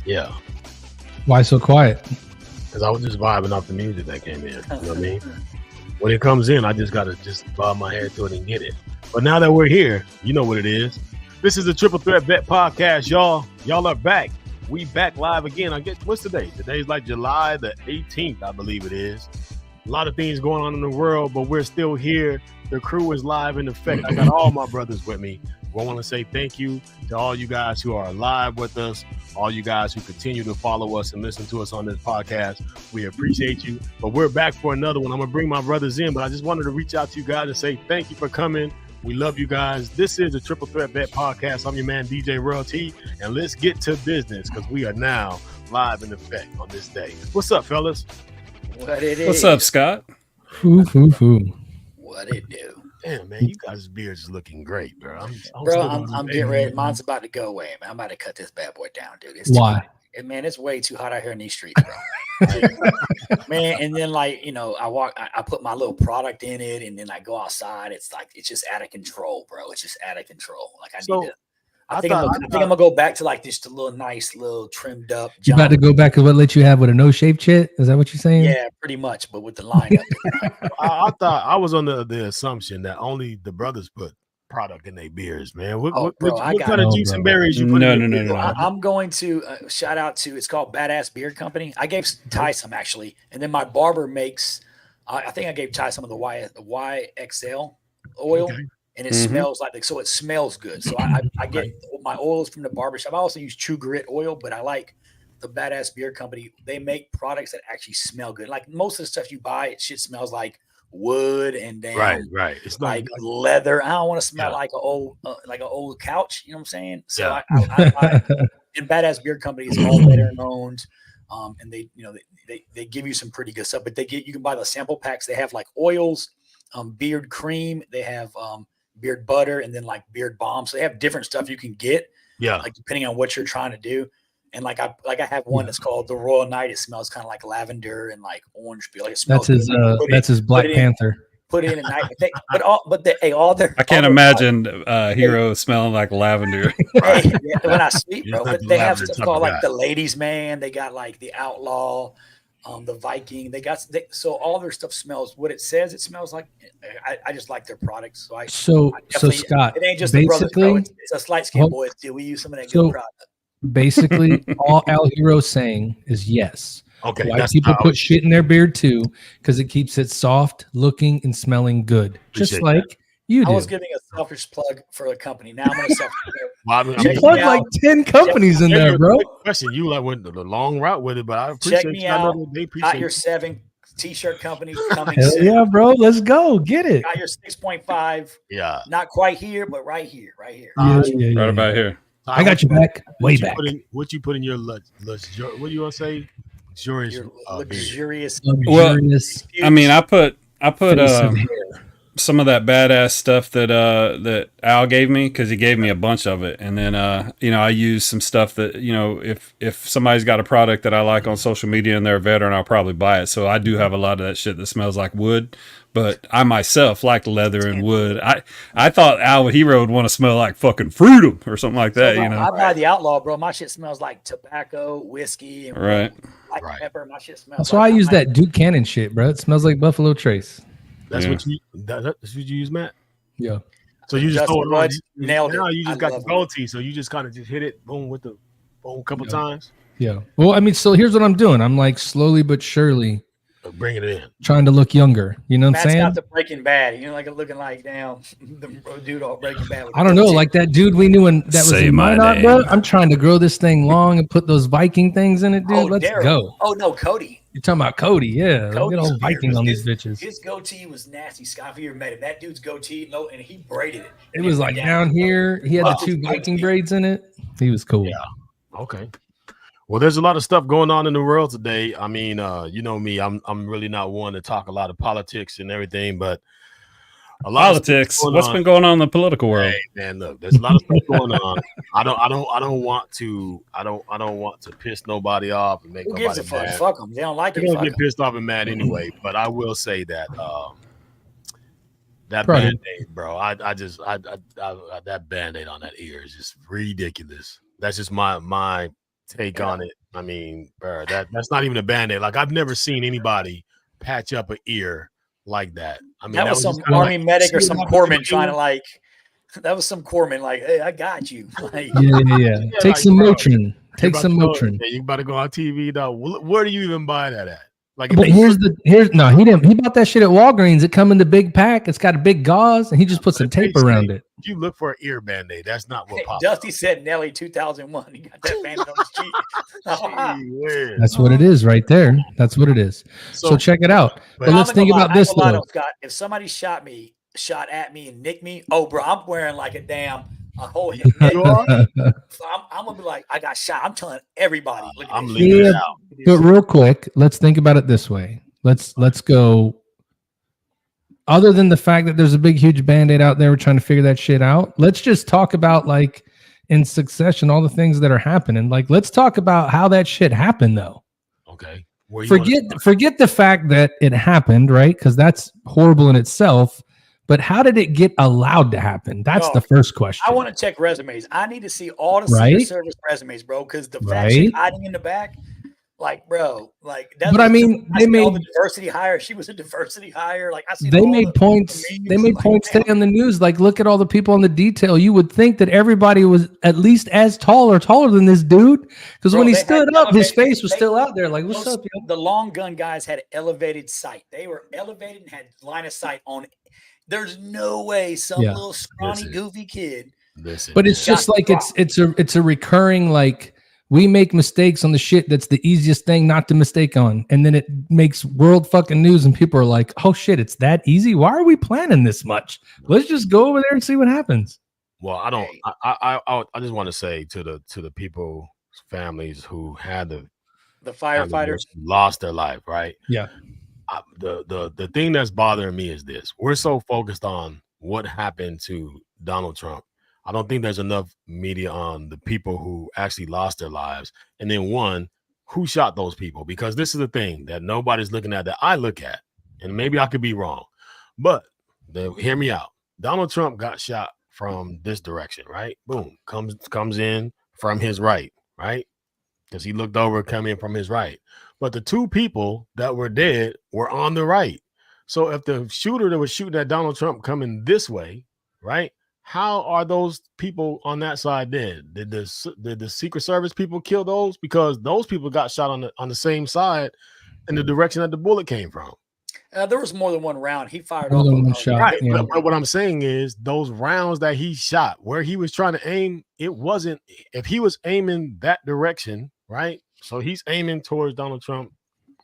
Yeah, Why so quiet? because I was just vibing off the music that came in. You know what I mean? When it comes in, I just gotta just bob my head to it and get it. But now that we're here, you know what it is. This is the Triple Threat Bet Podcast, y'all. Y'all are back. We back live again. I guess what's today? Today's like July the 18th, I believe it is. A lot of things going on in the world, but we're still here. The crew is live in effect. I got all my brothers with me. I want to say thank you to all you guys who are live with us, all you guys who continue to follow us and listen to us on this podcast. We appreciate you. But we're back for another one. I'm going to bring my brothers in, but I just wanted to reach out to you guys and say thank you for coming. We love you guys. This is the Triple Threat Bet Podcast. I'm your man, DJ Royalty, and let's get to business because we are now live in effect on this day. What's up, fellas? What it is? What's up, Scott? What it do? Damn, man, you guys' beards is looking great, bro. I'm getting ready. Mine's about to go away, man. I'm about to cut this bad boy down, dude. Why? Man, it's way too hot out here in these streets, bro. Like, man, and then I put my little product in it, and then I go outside. It's just out of control, bro. It's just out of control. Like I think I'm gonna go back to like just a little nice, little trimmed up. You about to go back to what let you have with a no shave chit? Is that what you're saying? Yeah, pretty much, but with the lineup. I thought I was under the assumption that only the brothers put product in their beers, man. What kind of juice and berries you put in? No. I'm going to shout out to, it's called Badass Beard Company. I gave Ty some actually, and then my barber makes. I think I gave Ty some of the YXL oil. Okay. And it smells like, so it smells good. So I get my oils from the barbershop. I also use True Grit oil, but I like the Badass Beer Company. They make products that actually smell good. Like most of the stuff you buy, it shit smells like wood and damn, right. It's like leather. I don't want to smell like an old couch. You know what I'm saying? So I and Badass Beer Company is all veteran owned. And they give you some pretty good stuff. But you can buy the sample packs. They have like oils, beard cream. They have beard butter, and then like beard balm. So they have different stuff you can get. Yeah. Like depending on what you're trying to do. And I have one that's called the Royal Night. It smells kind of like lavender and like orange peel. Like it smells that's his Black Panther. Put it in at night. All their I can't imagine Hero smelling like lavender. When I sleep, bro. But they have stuff called like the Ladies Man. They got like the Outlaw. The Viking, so all their stuff smells what it says it smells like. I just like their products. So Scott, it ain't just the brothers, bro. It's a light skin boys. Do we use some of that good product? Basically, all Al Hero's saying is yes. Okay, why people put shit in their beard too? Because it keeps it soft, looking and smelling good, just like you do. I was giving a selfish plug for a company. Now I'm going to selfish. You plugged like 10 companies in there, bro. Question, you like went the long route with it, but I appreciate check me out. Got your 7 t-shirt company coming soon. Yeah, bro. Let's go. Get it. Got your 6.5. Yeah. Not quite here, but right here. Right about here. I got you back. Way back. What you put in your what do you want to say? Luxurious. Well, I mean, I put some of that badass stuff that Al gave me, because he gave me a bunch of it, and then I use some stuff that if somebody's got a product that I like on social media and they're a veteran, I'll probably buy it. So I do have a lot of that shit that smells like wood, but I myself like leather and wood. I thought Al Hero would want to smell like fucking Freedom or something like that. I buy the Outlaw, bro. My shit smells like tobacco, whiskey, and right. pepper. My shit smells. That's why I use that Duke Cannon shit, bro. It smells like Buffalo Trace. That's what you use, Matt? Yeah. So you just throw it on. Nailed it. Now you just got the gold tee, so you just kind of just hit it, boom, with the boom, a couple times. Yeah. Well, I mean, so here's what I'm doing. I'm like slowly but surely bringing it in, trying to look younger. You know what I'm saying? That's not the Breaking Bad. Like looking like damn the dude all Breaking Bad. I don't know, like that dude we knew that was in Minot, bro. I'm trying to grow this thing long and put those Viking things in it, dude. Let's go. Oh no, Cody. You're talking about Cody, yeah. Get all Viking on these bitches. His goatee was nasty, Scott. If you ever met him, that dude's goatee, and he braided it. It was like down here. He had the 2 Viking braids in it. He was cool. Yeah. Okay. Well, there's a lot of stuff going on in the world today. I mean, you know me, I'm really not one to talk a lot of politics and everything, but a lot politics. What's been going on in the political world? Hey, man, look, there's a lot of stuff going on. I don't want to piss nobody off and make Who nobody gives a fuck? mad. Fuck them. They don't like it. They're gonna get pissed off and mad anyway. But I will say that that Band-Aid, bro. I that Band-Aid on that ear is just ridiculous. That's just my take on it. I mean, bro, that's not even a Band-Aid. Like, I've never seen anybody patch up an ear like that. I mean, that was some Army medic or some corpsman trying to like. That was some corpsman like, hey, I got you. Like, yeah. Take some Motrin. Take some Motrin. You about to go on TV though. Where do you even buy that at? Like, but no, he didn't. He bought that shit at Walgreens. It come in the big pack. It's got a big gauze, and he just put some tape around it. If you look for an ear Band-Aid, that's not what pops. Dusty said Nelly 2001. He got that Band-Aid on his cheek. That's what it is right there. That's what it is. So check it out. But let's think about this though. Scott, if somebody shot at me and nicked me, oh bro, I'm wearing like a damn whole so I'm gonna be like, I got shot. I'm telling everybody. Look at I'm leaving it out. But real quick, let's think about it this way. Let's go. Other than the fact that there's a big, huge Band-Aid out there, we're trying to figure that shit out. Let's just talk about, like, in succession, all the things that are happening. Like, let's talk about how that shit happened, though. Okay. Forget the fact that it happened, right? Because that's horrible in itself. But how did it get allowed to happen? That's the first question. I want to check resumes. I need to see all the Secret Service resumes, bro. Because the fact she's hiding in the back, like, bro, like that's. But I mean, they made the diversity hire. She was a diversity hire. Like, I see. They made points. They made points today on the news. Like, look at all the people in the detail. You would think that everybody was at least as tall or taller than this dude, because when he stood up, his face was still out there. Like, what's up, yo? The long gun guys had elevated sight. They were elevated and had line of sight on. There's no way some little scrawny, goofy kid. But it's just like it's a recurring, like, we make mistakes on the shit that's the easiest thing not to mistake on, and then it makes world fucking news, and people are like, "Oh shit, it's that easy? Why are we planning this much? Let's just go over there and see what happens." Well, I don't. I just want to say to the people's families who had the firefighters lost their life, right? Yeah. The thing that's bothering me is this: we're so focused on what happened to Donald Trump. I don't think there's enough media on the people who actually lost their lives, and then who shot those people, because this is the thing that nobody's looking at that I look at, and maybe I could be wrong, but hear me out. Donald Trump got shot from this direction, right? Boom, comes in from his right, because he looked over, come in from his right. But the two people that were dead were on the right. So if the shooter that was shooting at Donald Trump coming this way, right? How are those people on that side dead? Did the Secret Service people kill those? Because those people got shot on the same side in the direction that the bullet came from. There was more than one round. He fired more than one shot. Right. Yeah. But what I'm saying is those rounds that he shot, where he was trying to aim, it wasn't. If he was aiming that direction, right? So he's aiming towards Donald Trump.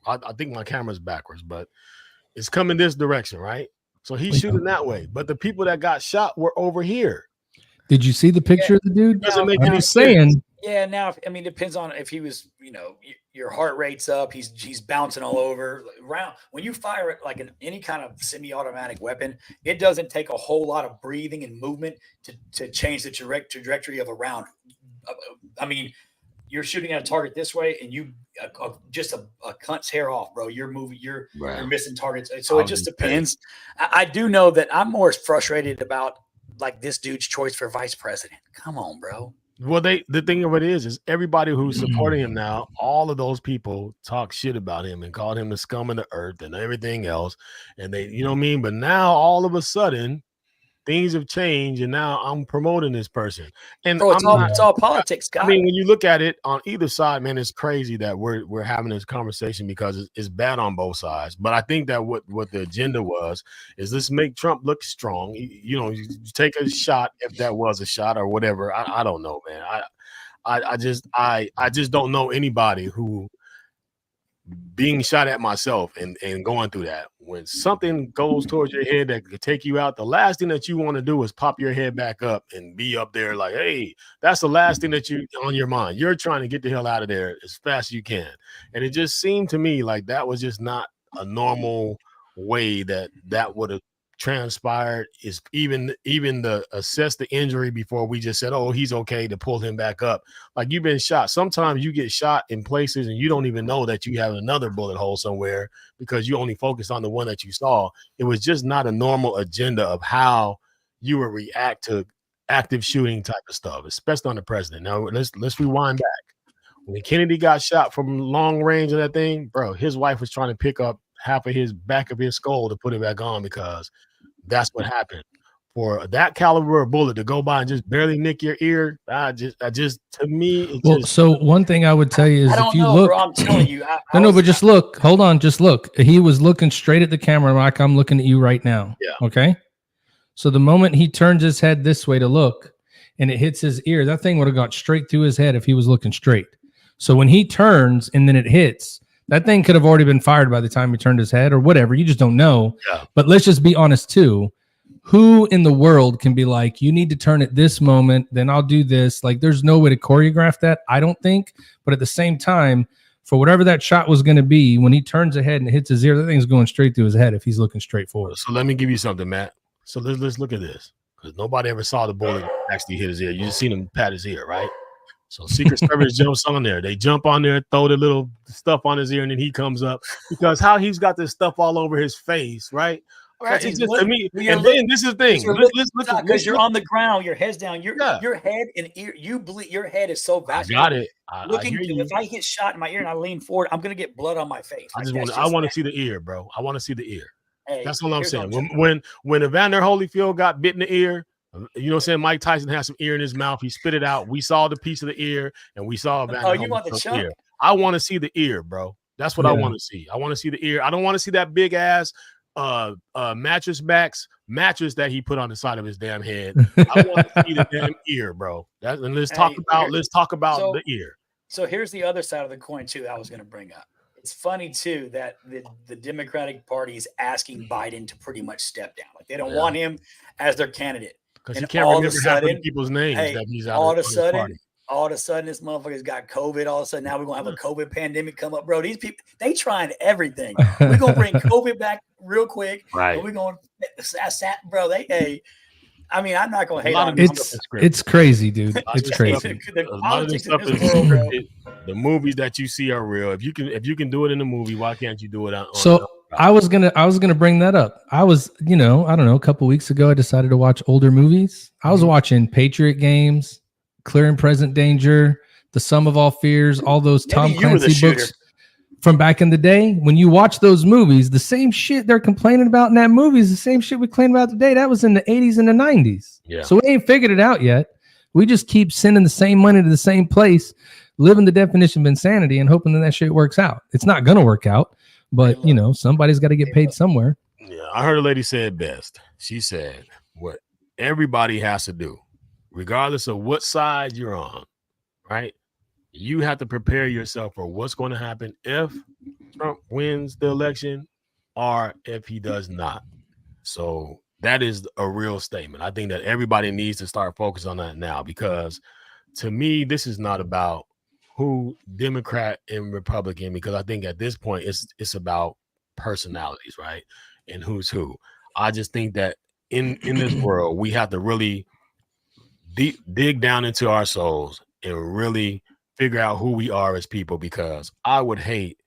I think my camera's backwards, but it's coming this direction, right? So he's shooting that way. But the people that got shot were over here. Did you see the picture of the dude? Doesn't make any sense. Yeah, now I mean, depends on if he was, your heart rate's up, he's bouncing all over. When you fire it like any kind of semi-automatic weapon, it doesn't take a whole lot of breathing and movement to change the trajectory of a round. I mean, you're shooting at a target this way, and you just a cunt's hair off, bro. You're moving, you're missing targets. So it just depends. I do know that I'm more frustrated about like this dude's choice for vice president. Come on, bro. Well, the thing of it is everybody who's supporting him now, all of those people talk shit about him and called him the scum of the earth and everything else. And they, you know what I mean? But now all of a sudden things have changed, and now I'm promoting this person. And bro, it's all politics, guys. I mean, when you look at it on either side, man, it's crazy that we're having this conversation because it's bad on both sides. But I think that what the agenda was is let's make Trump look strong. You take a shot if that was a shot or whatever. I don't know, man. I just don't know anybody who, being shot at myself and going through that, when something goes towards your head that could take you out, the last thing that you want to do is pop your head back up and be up there like, hey, that's the last thing that you on your mind. You're trying to get the hell out of there as fast as you can. And it just seemed to me like that was just not a normal way that would have transpired, is even to assess the injury before we just said, oh, he's okay, to pull him back up. Like, you've been shot. Sometimes you get shot in places and you don't even know that you have another bullet hole somewhere because you only focused on the one that you saw. It was just not a normal agenda of how you would react to active shooting type of stuff, especially on the president. Now let's rewind back. when Kennedy got shot from long range of that thing, bro, his wife was trying to pick up half of his back of his skull to put it back on because that's what happened. For that caliber of bullet to go by and just barely nick your ear, I just to me, so one thing I would tell you is if you look, bro, I'm telling you, but just look, hold on, just look. He was looking straight at the camera like I'm looking at you right now. Yeah. Okay. So the moment he turns his head this way to look and it hits his ear, that thing would have got straight through his head if he was looking straight. So when he turns and then it hits, that thing could have already been fired by the time he turned his head or whatever. You just don't know. Yeah. But let's just be honest too. Who in the world can be like, you need to turn at this moment, then I'll do this. Like, there's no way to choreograph that, I don't think. But at the same time, for whatever that shot was going to be, when he turns ahead and it hits his ear, that thing's going straight through his head if he's looking straight forward. So let me give you something, Matt. So let's look at this, because nobody ever saw the bullet actually hit his ear. You just seen him pat his ear, right? So Secret Service jumps on there. They jump on there, throw the little stuff on his ear, and then he comes up because how he's got this stuff all over his face, right? Right. It's just, to me, and then this is the thing. Let's look because you're on the ground, your head's down. Your head and ear, you bleed. Your head is so vast. Got it. If I get shot in my ear and I lean forward, I'm gonna get blood on my face. I want to see the ear, bro. I want to see the ear. Hey, that's all I'm saying. When Evander Holyfield got bit in the ear, you know what I'm saying? Mike Tyson had some ear in his mouth. He spit it out. We saw the piece of the ear, and we saw Evander you want the chunk? Ear. I want to see the ear, bro. That's what I want to see. I want to see the ear. I don't want to see that big ass mattress that he put on the side of his damn head. I want to see the damn ear, bro. Let's talk about the ear. So here's the other side of the coin too that I was going to bring up. It's funny too that the Democratic Party is asking Biden to pretty much step down. Like they don't want him as their candidate. Because you can't remember half of people's names that he's out all of a sudden this motherfucker's got COVID. All of a sudden now we're gonna have a COVID pandemic come up, bro. These people, they trying everything. We're gonna bring COVID back real quick. Right. We're gonna bro. I mean, I'm not gonna hate on it's crazy, dude. It's crazy. The movies that you see are real. If you can do it in a movie, why can't you do it on? I was gonna bring that up. I was, I don't know, a couple weeks ago, I decided to watch older movies. I was watching Patriot Games, Clear and Present Danger, The Sum of All Fears, all those Tom Clancy books from back in the day. When you watch those movies, the same shit they're complaining about in that movie is the same shit we complain about today. That was in the 80s and the 90s. Yeah. So we ain't figured it out yet. We just keep sending the same money to the same place, living the definition of insanity and hoping that shit works out. It's not going to work out, but somebody's got to get paid somewhere. Yeah. I heard a lady say it best. She said what everybody has to do, regardless of what side you're on, right? You have to prepare yourself for what's going to happen if Trump wins the election or if he does not. So that is a real statement. I think that everybody needs to start focusing on that now, because to me, this is not about who Democrat and Republican, because I think at this point it's about personalities, right? And who's who. I just think that in this world, we have to really dig down into our souls and really figure out who we are as people, because I would hate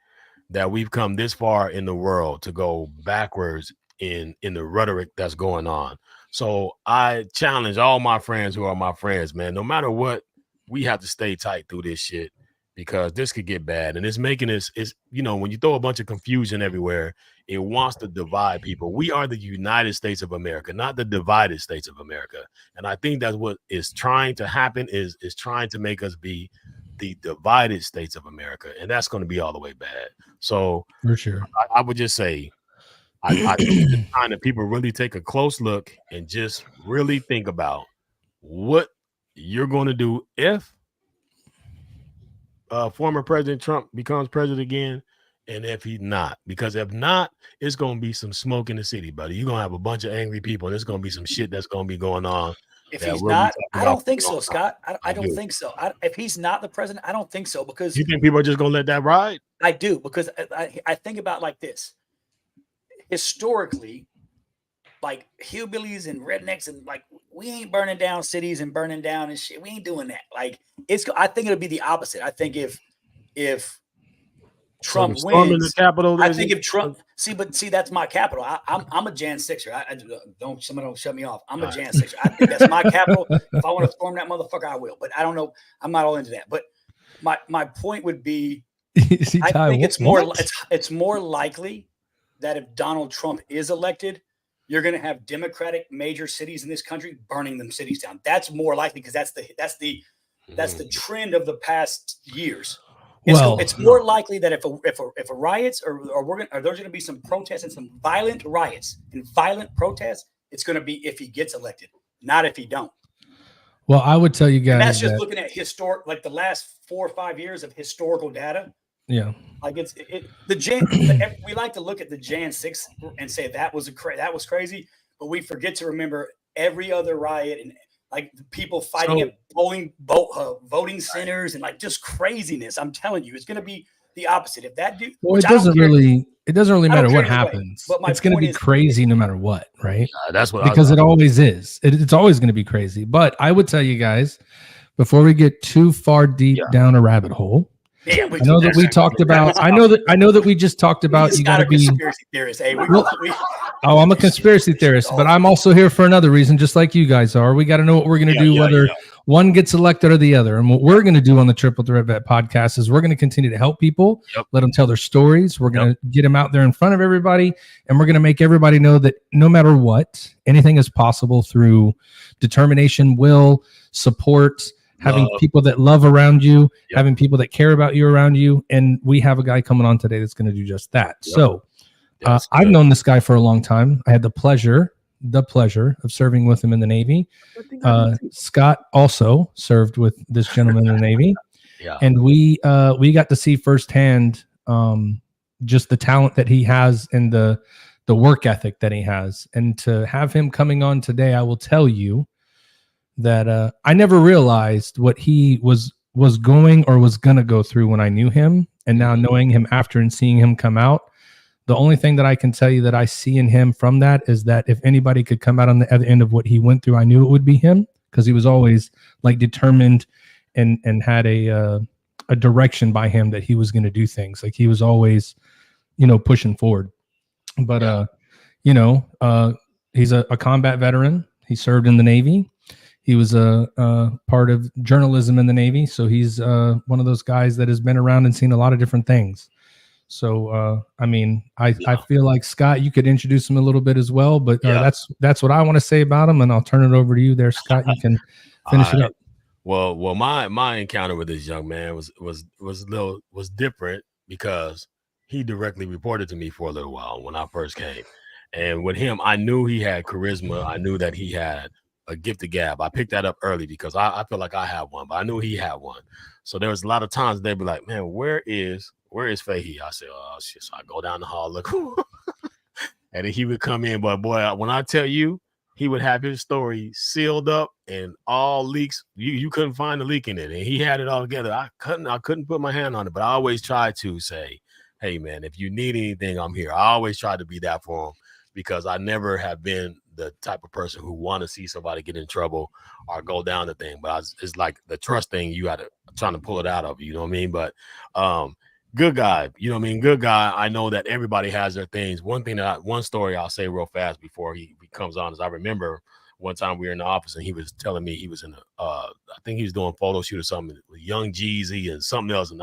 that we've come this far in the world to go backwards in the rhetoric that's going on. So I challenge all my friends who are my friends, man, no matter what, we have to stay tight through this shit, because this could get bad. And it's making us, when you throw a bunch of confusion everywhere, it wants to divide people. We are the United States of America, not the divided states of America. And I think that's what is trying to happen, is trying to make us be the divided states of America. And that's going to be all the way bad. So for sure, I would just say, I think it's time that people really take a close look and just really think about what you're going to do if former President Trump becomes president again, and if he's not. Because if not, it's going to be some smoke in the city, buddy. You're going to have a bunch of angry people, and there's going to be some shit that's going to be going on. If he's not, I don't think so, Scott. I don't think so. If he's not the president, I don't think so. Because you think people are just going to let that ride? I do, because I think about like this. Historically, like hillbillies and rednecks, and like we ain't burning down cities and burning down and shit. We ain't doing that. Like I think it'll be the opposite. I think if Trump wins, the Capitol, I think if Trump see, that's my capital. I'm a Jan 6er. Somebody don't shut me off. I'm a Jan 6er. I think that's my capital. If I want to storm that motherfucker, I will. But I don't know. I'm not all into that. But my point would be, See, I Ty, think it's what? it's more likely that if Donald Trump is elected, you're going to have Democratic major cities in this country burning them cities down. That's more likely because that's the trend of the past years. It's more likely that if a riots or there's going to be some protests and some violent riots and violent protests, it's going to be if he gets elected, not if he don't. Well, I would tell you guys and that's just looking at like the last 4 or 5 years of historical data. Yeah, like we like to look at the Jan 6 and say that was crazy, but we forget to remember every other riot and like the people fighting at voting centers and like just craziness. I'm telling you, it's going to be the opposite. If that dude, well, it doesn't really matter what happens. It's going to be crazy no matter what, right? That's what because it always is. It's always going to be crazy. But I would tell you guys before we get too far deep down a rabbit hole. Yeah, I know that we talked about. I know that we just talked about. You got to be conspiracy theorist. Hey, I'm a conspiracy theorist, but I'm also here for another reason, just like you guys are. We got to know what we're going to do, whether one gets elected or the other. And what we're going to do on the Triple Threat Vet podcast is we're going to continue to help people, let them tell their stories. We're going to get them out there in front of everybody, and we're going to make everybody know that no matter what, anything is possible through determination, will, support. Having people that love around you, having people that care about you around you. And we have a guy coming on today that's going to do just that. So I've known this guy for a long time. I had the pleasure of serving with him in the Navy. Scott also served with this gentleman in the Navy. And we got to see firsthand just the talent that he has and the work ethic that he has. And to have him coming on today, I will tell you that I never realized what he was going or was going to go through when I knew him. And now knowing him after and seeing him come out, the only thing that I can tell you that I see in him from that is that if anybody could come out on the other end of what he went through, I knew it would be him, because he was always like determined and had a direction by him that he was going to do things. Like he was always, pushing forward. But, he's a combat veteran. He served in the Navy. He was a part of journalism in the Navy. So he's one of those guys that has been around and seen a lot of different things. So, I feel like, Scott, you could introduce him a little bit as well, but that's what I want to say about him. And I'll turn it over to you there, Scott. You can finish it up. Well, my encounter with this young man was different because he directly reported to me for a little while when I first came. And with him, I knew he had charisma. I knew that he had a gift of gab. I picked that up early because I feel like I had one, but I knew he had one. So there was a lot of times they'd be like, man, where is Fahey? I said, oh shit. So I go down the hall, look, and then he would come in. But boy, when I tell you, he would have his story sealed up and all leaks. You couldn't find a leak in it, and he had it all together. I couldn't put my hand on it, but I always tried to say, hey man, if you need anything, I'm here. I always tried to be that for him, because I never have been the type of person who want to see somebody get in trouble or go down the thing. But it's like the trust thing, you got to trying to pull it out of you, know what I mean? But good guy, you know what I mean? Good guy. I know that everybody has their things. One story I'll say real fast before he comes on is I remember one time we were in the office and he was telling me he was in I think he was doing a photo shoot or something with Young Jeezy and something else. And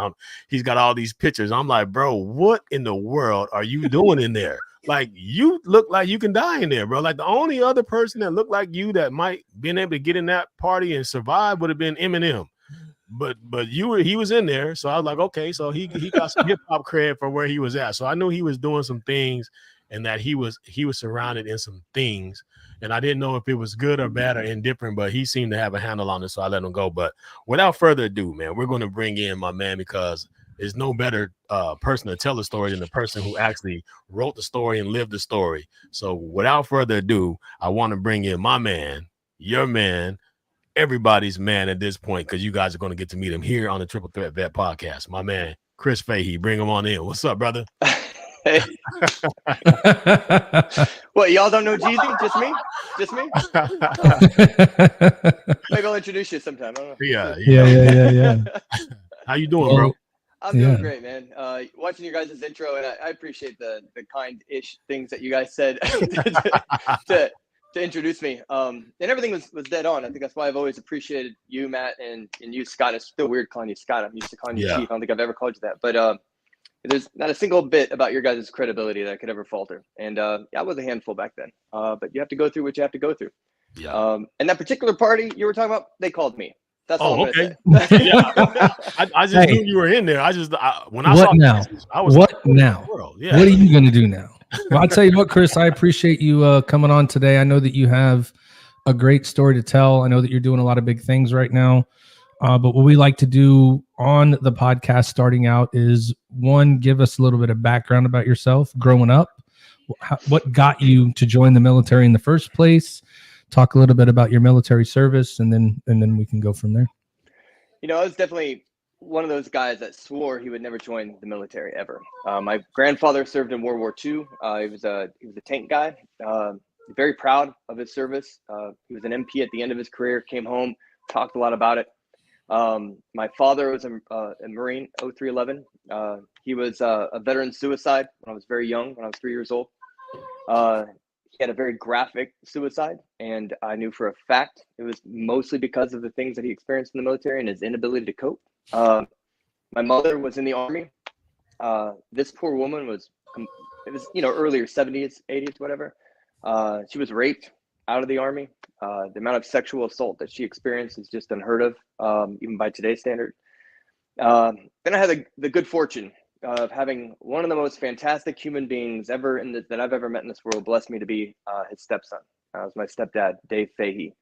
he's got all these pictures. I'm like, bro, what in the world are you doing in there? Like, you look like you can die in there, bro. Like, the only other person that looked like you that might been able to get in that party and survive would have been Eminem. But he was in there. So I was like, okay, so he got some hip hop cred for where he was at. So I knew he was doing some things and that he was surrounded in some things. And I didn't know if it was good or bad or indifferent, but he seemed to have a handle on it. So I let him go. But without further ado, man, we're going to bring in my man, because there's no better person to tell the story than the person who actually wrote the story and lived the story. So without further ado, I want to bring in my man, your man, everybody's man at this point, because you guys are going to get to meet him here on the Triple Threat Vet podcast. My man, Chris Fahey. Bring him on in. What's up, brother? Hey. What, y'all don't know Jeezy? Just me? Maybe I'll introduce you sometime. I don't know. Yeah. How you doing, bro? I'm doing great, man. Watching your guys' intro, and I appreciate the kind-ish things that you guys said to to introduce me. And everything was dead on. I think that's why I've always appreciated you, Matt, and you, Scott. It's still weird calling you Scott. I'm used to calling you Chief. I don't think I've ever called you that. But there's not a single bit about your guys' credibility that could ever falter. And I was a handful back then. But you have to go through what you have to go through. Yeah. And that particular party you were talking about, they called me. That's all I'm okay. gonna say. Yeah. I just knew you were in there. When I what saw now? I was what like, now? Yeah. What are you gonna do now? Well, I'll tell you what, Chris, I appreciate you coming on today. I know that you have a great story to tell. I know that you're doing a lot of big things right now. But what we like to do on the podcast starting out is, one, give us a little bit of background about yourself growing up. What got you to join the military in the first place? Talk a little bit about your military service, and then we can go from there. You know, I was definitely one of those guys that swore he would never join the military ever. My grandfather served in World War II. He was a tank guy. Very proud of his service. He was an MP at the end of his career. Came home, talked a lot about it. My father was a Marine, 0311. He was a veteran suicide when I was very young, when I was 3 years old. He had a very graphic suicide, and I knew for a fact it was mostly because of the things that he experienced in the military and his inability to cope. My mother was in the Army. This poor woman was, it was, earlier 70s, 80s, whatever. She was raped out of the Army. The amount of sexual assault that she experienced is just unheard of, even by today's standard. Then I had the good fortune of having one of the most fantastic human beings ever that I've ever met in this world bless me to be his stepson. It was my stepdad, Dave Fahey.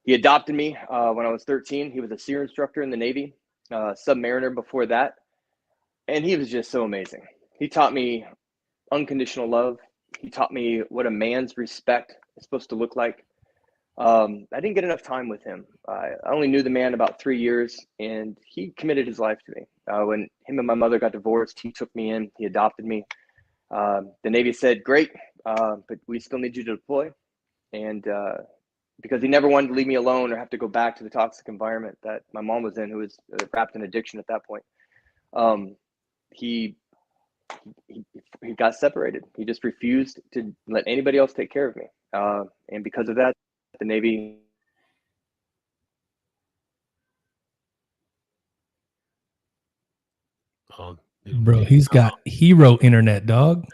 He adopted me when I was 13. He was a SEER instructor in the Navy, submariner before that. And he was just so amazing. He taught me unconditional love. He taught me what a man's respect is supposed to look like. I didn't get enough time with him. I only knew the man about 3 years, and he committed his life to me. When him and my mother got divorced, he took me in, he adopted me. The Navy said, great, but we still need you to deploy. And because he never wanted to leave me alone or have to go back to the toxic environment that my mom was in, who was wrapped in addiction at that point. He got separated. He just refused to let anybody else take care of me. And because of that, the Navy. Bro, he's got hero internet, dog.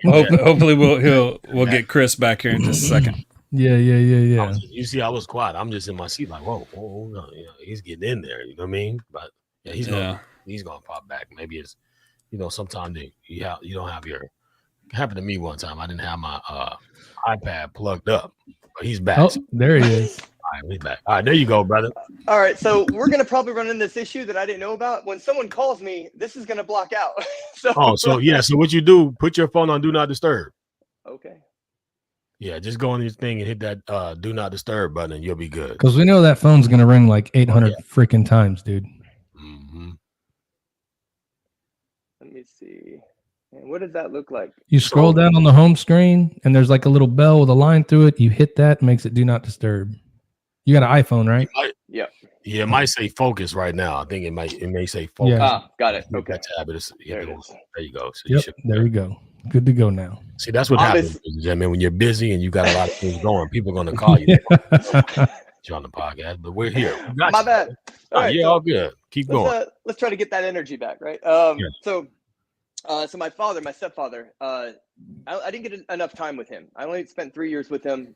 Hopefully we'll get Chris back here in just a second. Yeah. You see, I was quiet. I'm just in my seat like, whoa, no, he's getting in there. You know what I mean? But yeah, he's gonna pop back. Maybe it's, sometimes you don't have your. It happened to me one time. I didn't have my iPad plugged up, but he's back. Oh, there he is. All right, he's back. All right, there you go, brother. All right, so we're gonna probably run into this issue that I didn't know about. When someone calls me, this is gonna block out. So what you do? Put your phone on Do Not Disturb. Okay. Yeah, just go on your thing and hit that Do Not Disturb button, and you'll be good. Because we know that phone's gonna ring like 800 freaking times, dude. Mm-hmm. Let me see. And what does that look like? You scroll down on the home screen, and there's like a little bell with a line through it. You hit that, makes it Do Not Disturb. You got an iPhone, right? Yeah. Yeah, it might say focus right now. I think it may say focus. Yeah. Got it. Okay. Tab there you go. So there we go. Good to go now. See, that's what happens, when you're busy and you got a lot of things going. People are going to call you. You're on the podcast, but we're here. My bad. All right, all good. Keep going. Let's try to get that energy back, right? So my stepfather, I didn't get enough time with him. I only spent 3 years with him.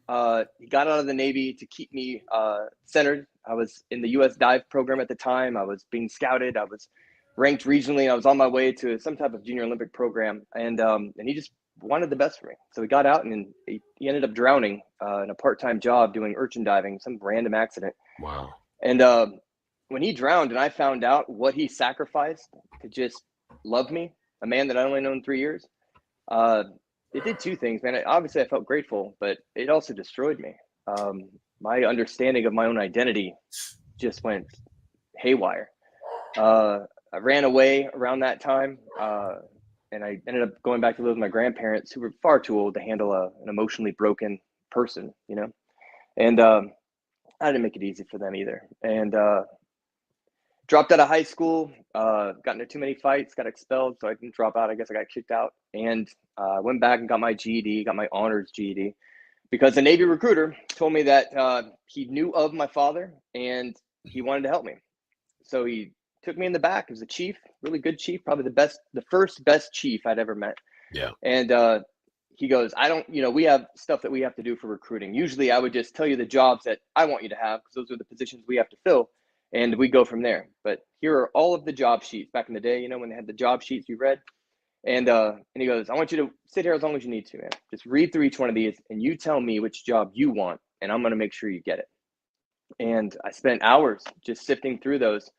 He got out of the Navy to keep me centered. I was in the U.S. dive program at the time. I was being scouted. I was ranked regionally. I was on my way to some type of junior Olympic program, and he just wanted the best for me. So he got out, and he ended up drowning in a part-time job doing urchin diving, some random accident. Wow. And when he drowned, and I found out what he sacrificed to just love me, a man that I only known 3 years, it did two things, man. Obviously, I felt grateful, but it also destroyed me. My understanding of my own identity just went haywire. I ran away around that time, and I ended up going back to live with my grandparents, who were far too old to handle an emotionally broken person, and I didn't make it easy for them either. And dropped out of high school, got into too many fights, got expelled, so I didn't drop out. I guess I got kicked out, and went back and got my GED, got my honors GED, because the Navy recruiter told me that he knew of my father and he wanted to help me. So he took me in the back. He was a chief, really good chief, probably the first best chief I'd ever met. Yeah. And he goes, we have stuff that we have to do for recruiting. Usually I would just tell you the jobs that I want you to have, because those are the positions we have to fill, and we go from there. But here are all of the job sheets back in the day, when they had the job sheets you read. And he goes, I want you to sit here as long as you need to, man. Just read through each one of these and you tell me which job you want, and I'm going to make sure you get it. And I spent hours just sifting through those.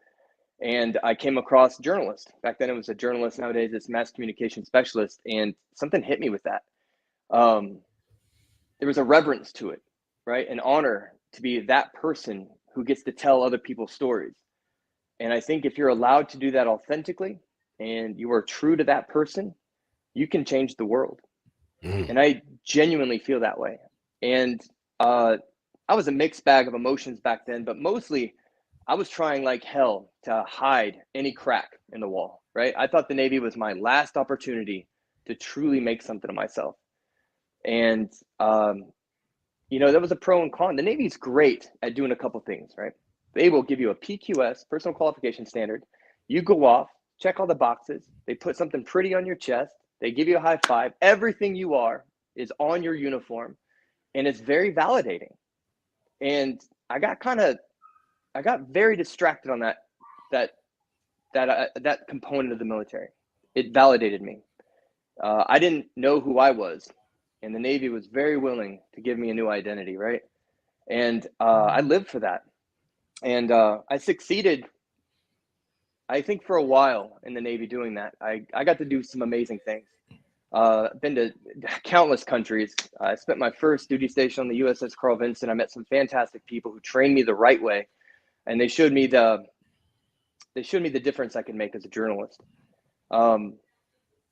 And I came across journalist. Back then it was a journalist. Nowadays it's mass communication specialist. And something hit me with that. There was a reverence to it, right? An honor to be that person who gets to tell other people's stories. And I think if you're allowed to do that authentically and you are true to that person, you can change the world. And I genuinely feel that way. And I was a mixed bag of emotions back then, but mostly I was trying like hell to hide any crack in the wall, right? I thought the Navy was my last opportunity to truly make something of myself. And, there was a pro and con. The Navy's great at doing a couple things, right? They will give you a PQS, personal qualification standard. You go off, check all the boxes. They put something pretty on your chest. They give you a high five. Everything you are is on your uniform, and it's very validating. And I got very distracted on that component of the military. It validated me. I didn't know who I was, and the Navy was very willing to give me a new identity, right? And I lived for that. And I succeeded, I think, for a while in the Navy doing that. I got to do some amazing things. I've been to countless countries. I spent my first duty station on the USS Carl Vinson. I met some fantastic people who trained me the right way, and they showed me the difference I could make as a journalist.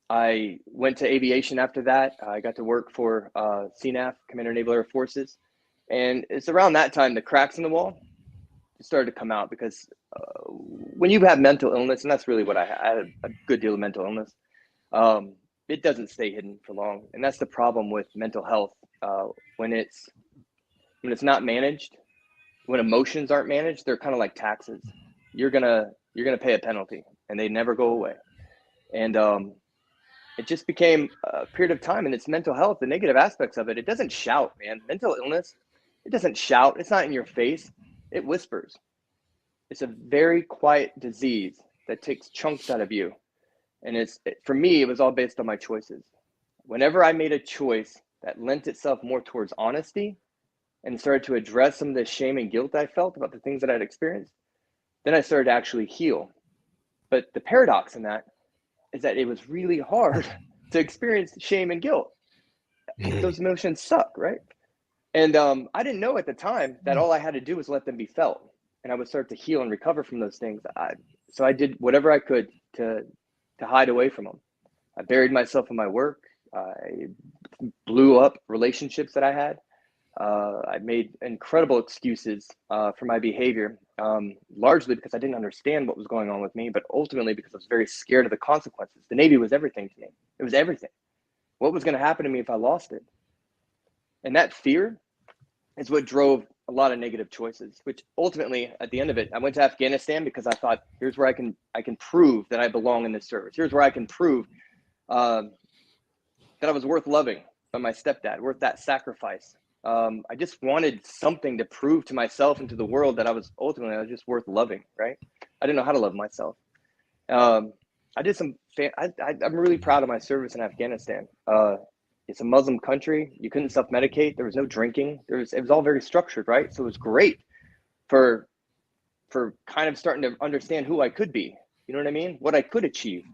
I went to aviation after that. I got to work for CNAF, Commander Naval Air Forces, and it's around that time the cracks in the wall started to come out, because when you have mental illness, and that's really what I had a good deal of mental illness, it doesn't stay hidden for long. And that's the problem with mental health. When it's not managed, when emotions aren't managed, they're kind of like taxes. You're gonna pay a penalty, and they never go away. And it just became a period of time, and it's mental health, the negative aspects of it. It doesn't shout, man. Mental illness, it doesn't shout. It's not in your face. It whispers. It's a very quiet disease that takes chunks out of you. And for me, it was all based on my choices. Whenever I made a choice that lent itself more towards honesty and started to address some of the shame and guilt I felt about the things that I'd experienced, then I started to actually heal. But the paradox in that is that it was really hard to experience shame and guilt. Those emotions suck, right? And I didn't know at the time that all I had to do was let them be felt, and I would start to heal and recover from those things. So I did whatever I could to hide away from them. I buried myself in my work. I blew up relationships that I had. I made incredible excuses for my behavior, largely because I didn't understand what was going on with me, but ultimately because I was very scared of the consequences. The Navy was everything to me. It was everything. What was going to happen to me if I lost it? And that fear is what drove a lot of negative choices, which ultimately, at the end of it, I went to Afghanistan because I thought, here's where I can prove that I belong in this service. Here's where I can prove that I was worth loving by my stepdad, worth that sacrifice. I just wanted something to prove to myself and to the world that I was just worth loving, right? I didn't know how to love myself. I'm really proud of my service in Afghanistan. It's a Muslim country. You couldn't self-medicate. There was no drinking. It was all very structured, right? So it was great for kind of starting to understand who I could be. You know what I mean? What I could achieve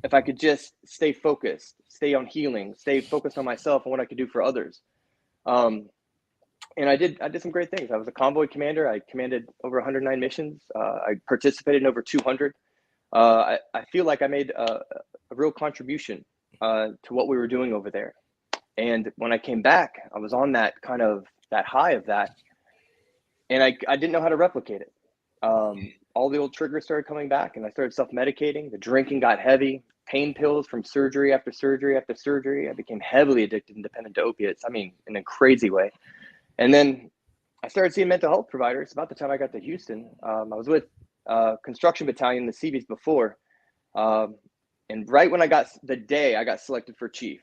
if I could just stay focused, stay on healing, stay focused on myself and what I could do for others. And I did some great things. I was a convoy commander. I commanded over 109 missions. I participated in over 200. I feel like I made a real contribution to what we were doing over there. And when I came back, I was on that high of that, and I didn't know how to replicate it. All all the old triggers started coming back, and I started self-medicating. The drinking got heavy, pain pills from surgery after surgery after surgery. I became heavily addicted and dependent to opiates. I mean, in a crazy way. And then I started seeing mental health providers. About the time I got to Houston, I was with construction battalion, the Seabees before. And right when I got selected for chief,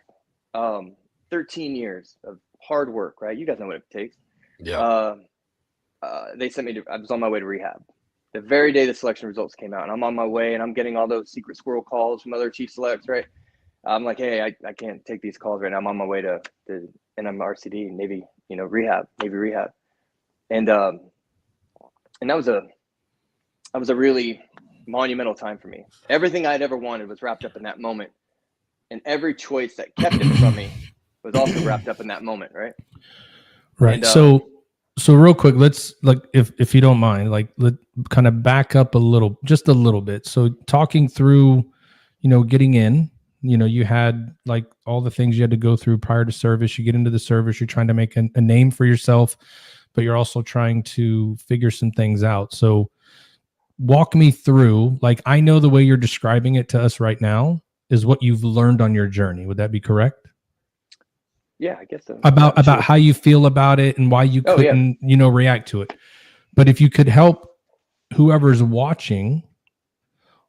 13 years of hard work, right? You guys know what it takes. Yeah. They sent me I was on my way to rehab. The very day the selection results came out, and I'm on my way, and I'm getting all those secret squirrel calls from other chief selects, right? I'm like, hey, I can't take these calls right now. I'm on my way to NMRCD, Navy rehab. And that was a really monumental time for me. Everything I'd ever wanted was wrapped up in that moment, and every choice that kept it from me was also wrapped up in that moment, right? Right. And, so real quick, let's if you don't mind, let kind of back up just a little bit. So talking through, getting in, you had like all the things you had to go through prior to service. You get into the service, you're trying to make a name for yourself, but you're also trying to figure some things out. So walk me through, I know the way you're describing it to us right now is what you've learned on your journey. Would that be correct? Yeah, I guess so. About how you feel about it and why you couldn't, react to it. But if you could help whoever's watching,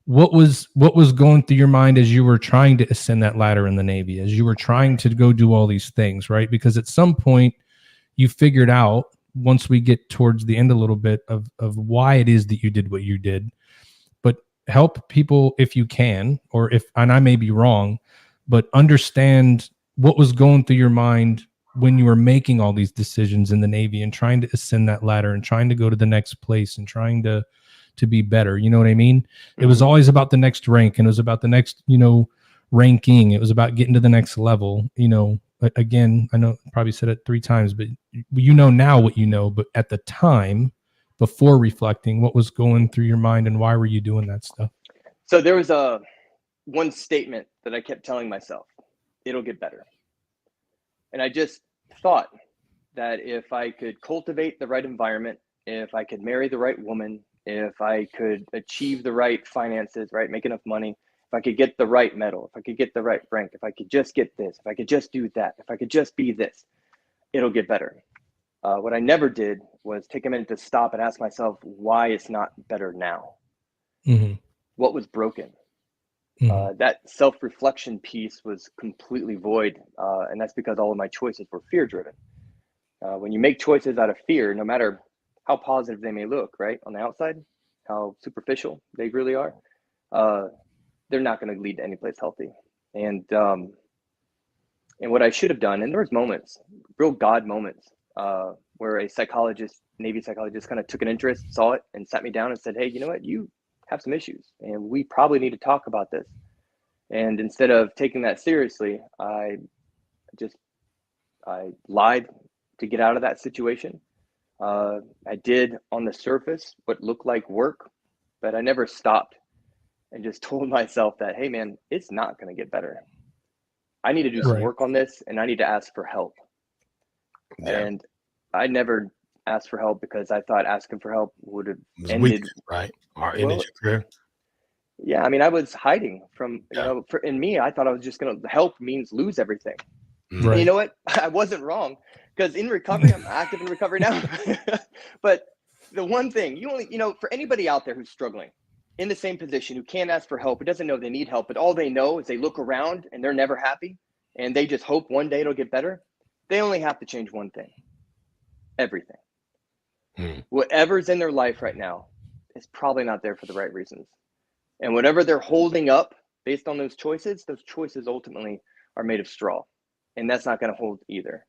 what was going through your mind as you were trying to ascend that ladder in the Navy, as you were trying to go do all these things, right? Because at some point you figured out, once we get towards the end a little bit, of why it is that you did what you did. But help people if you can, and I may be wrong, but understand what was going through your mind when you were making all these decisions in the Navy and trying to ascend that ladder and trying to go to the next place and trying to be better. You know what I mean? Mm-hmm. It was always about the next rank, and it was about the next, ranking. It was about getting to the next level. Again, I know I probably said it 3 times, but now what but at the time, before reflecting, what was going through your mind and why were you doing that stuff? So there was one statement that I kept telling myself: it'll get better. And I just thought that if I could cultivate the right environment, if I could marry the right woman, if I could achieve the right finances, right, make enough money, if I could get the right medal, if I could get the right rank, if I could just get this, if I could just do that, if I could just be this, it'll get better. What I never did was take a minute to stop and ask myself why it's not better now. Mm-hmm. What was broken? Mm-hmm. That self-reflection piece was completely void. And that's because all of my choices were fear-driven. When you make choices out of fear, no matter how positive they may look, right, on the outside, how superficial they really are, they're not going to lead to any place healthy. And what I should have done, and there was moments, real God moments, where a psychologist, Navy psychologist, kind of took an interest, saw it, and sat me down and said, hey, you know what, you have some issues, and we probably need to talk about this. And instead of taking that seriously, I lied to get out of that situation. I did on the surface what looked like work, but I never stopped and just told myself that, hey man, it's not going to get better. I need to do some work on this, and I need to ask for help. Yeah. And I never asked for help because I thought asking for help would have ended, right? Or ended your career. Yeah, I mean, I was hiding from, in me, I thought I was just going to help means lose everything. Right. And you know what? I wasn't wrong, because in recovery, I'm active in recovery now. But the one thing, for anybody out there who's struggling in the same position, who can't ask for help, who doesn't know they need help, but all they know is they look around and they're never happy and they just hope one day it'll get better. They only have to change one thing: everything. Whatever's in their life right now is probably not there for the right reasons. And whatever they're holding up based on those choices ultimately are made of straw. And that's not going to hold either.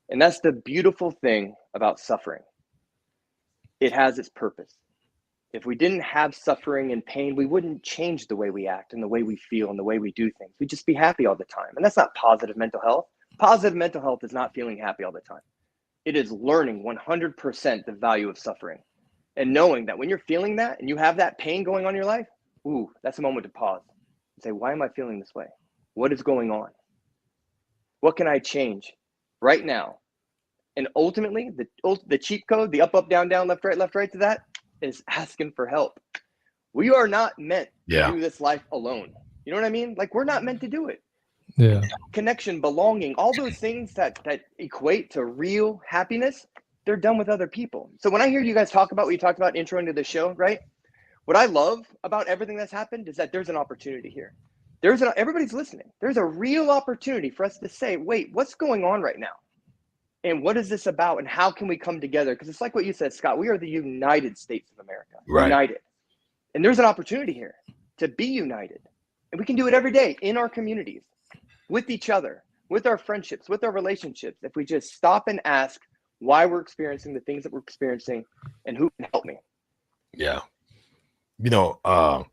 And that's the beautiful thing about suffering. It has its purpose. If we didn't have suffering and pain, we wouldn't change the way we act and the way we feel and the way we do things. We'd just be happy all the time. And that's not positive mental health. Positive mental health is not feeling happy all the time. It is learning 100% the value of suffering and knowing that when you're feeling that and you have that pain going on in your life, that's a moment to pause and say, why am I feeling this way? What is going on? What can I change right now? And ultimately, the cheat code, the up, down, left, right to that, is asking for help. We are not meant Yeah. to do this life alone. You know what I mean? Like, we're not meant to do it. Yeah. Connection, belonging, all those things that equate to real happiness, they're done with other people. So when I hear you guys talk about what you talked about intro into the show, right? What I love about everything that's happened is that there's an opportunity here. Everybody's listening. There's a real opportunity for us to say, wait, what's going on right now? And what is this about? And how can we come together? Because it's like what you said, Scott, we are the United States of America, Right. United. And there's an opportunity here to be united. And we can do it every day in our communities, with each other, with our friendships, with our relationships. If we just stop and ask why we're experiencing the things that we're experiencing and who can help me. Yeah. You know,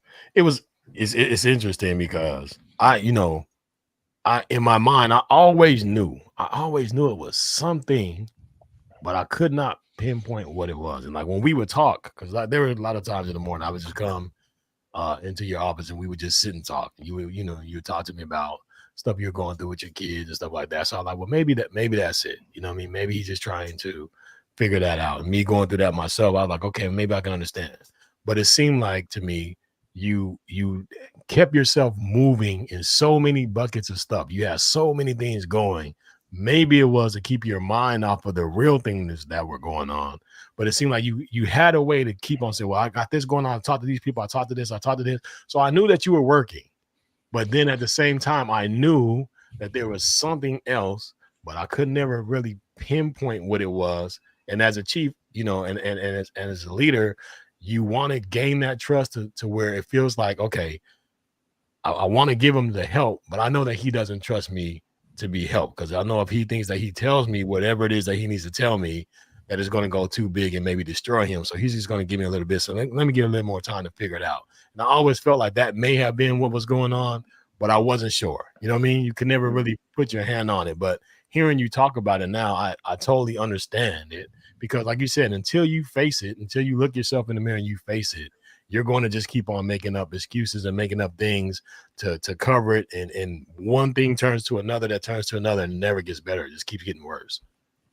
it's interesting because in my mind, I always knew it was something, but I could not pinpoint what it was. And like when we would talk, because there were a lot of times in the morning I would just come into your office and we would just sit and talk. You would talk to me about stuff you're going through with your kids and stuff like that. So I'm like, well, maybe that's it. You know what I mean? Maybe he's just trying to figure that out. And me going through that myself, I was like, okay, maybe I can understand. But it seemed like to me, you kept yourself moving in so many buckets of stuff. You had so many things going. Maybe it was to keep your mind off of the real things that were going on. But it seemed like you had a way to keep on saying, well, I got this going on. I talked to these people. I talked to this. So I knew that you were working. But then at the same time, I knew that there was something else, but I could never really pinpoint what it was. And as a chief, and as a leader, you want to gain that trust to where it feels like, okay, I want to give him the help, but I know that he doesn't trust me to be helped, because I know if he thinks that he tells me whatever it is that he needs to tell me, that it's going to go too big and maybe destroy him. So he's just going to give me a little bit. So let me get a little more time to figure it out. And I always felt like that may have been what was going on, but I wasn't sure. You know what I mean? You can never really put your hand on it. But hearing you talk about it now, I totally understand it. Because like you said, until you face it, until you look yourself in the mirror and you face it, you're going to just keep on making up excuses and making up things to cover it. And one thing turns to another, that turns to another, and never gets better. It just keeps getting worse.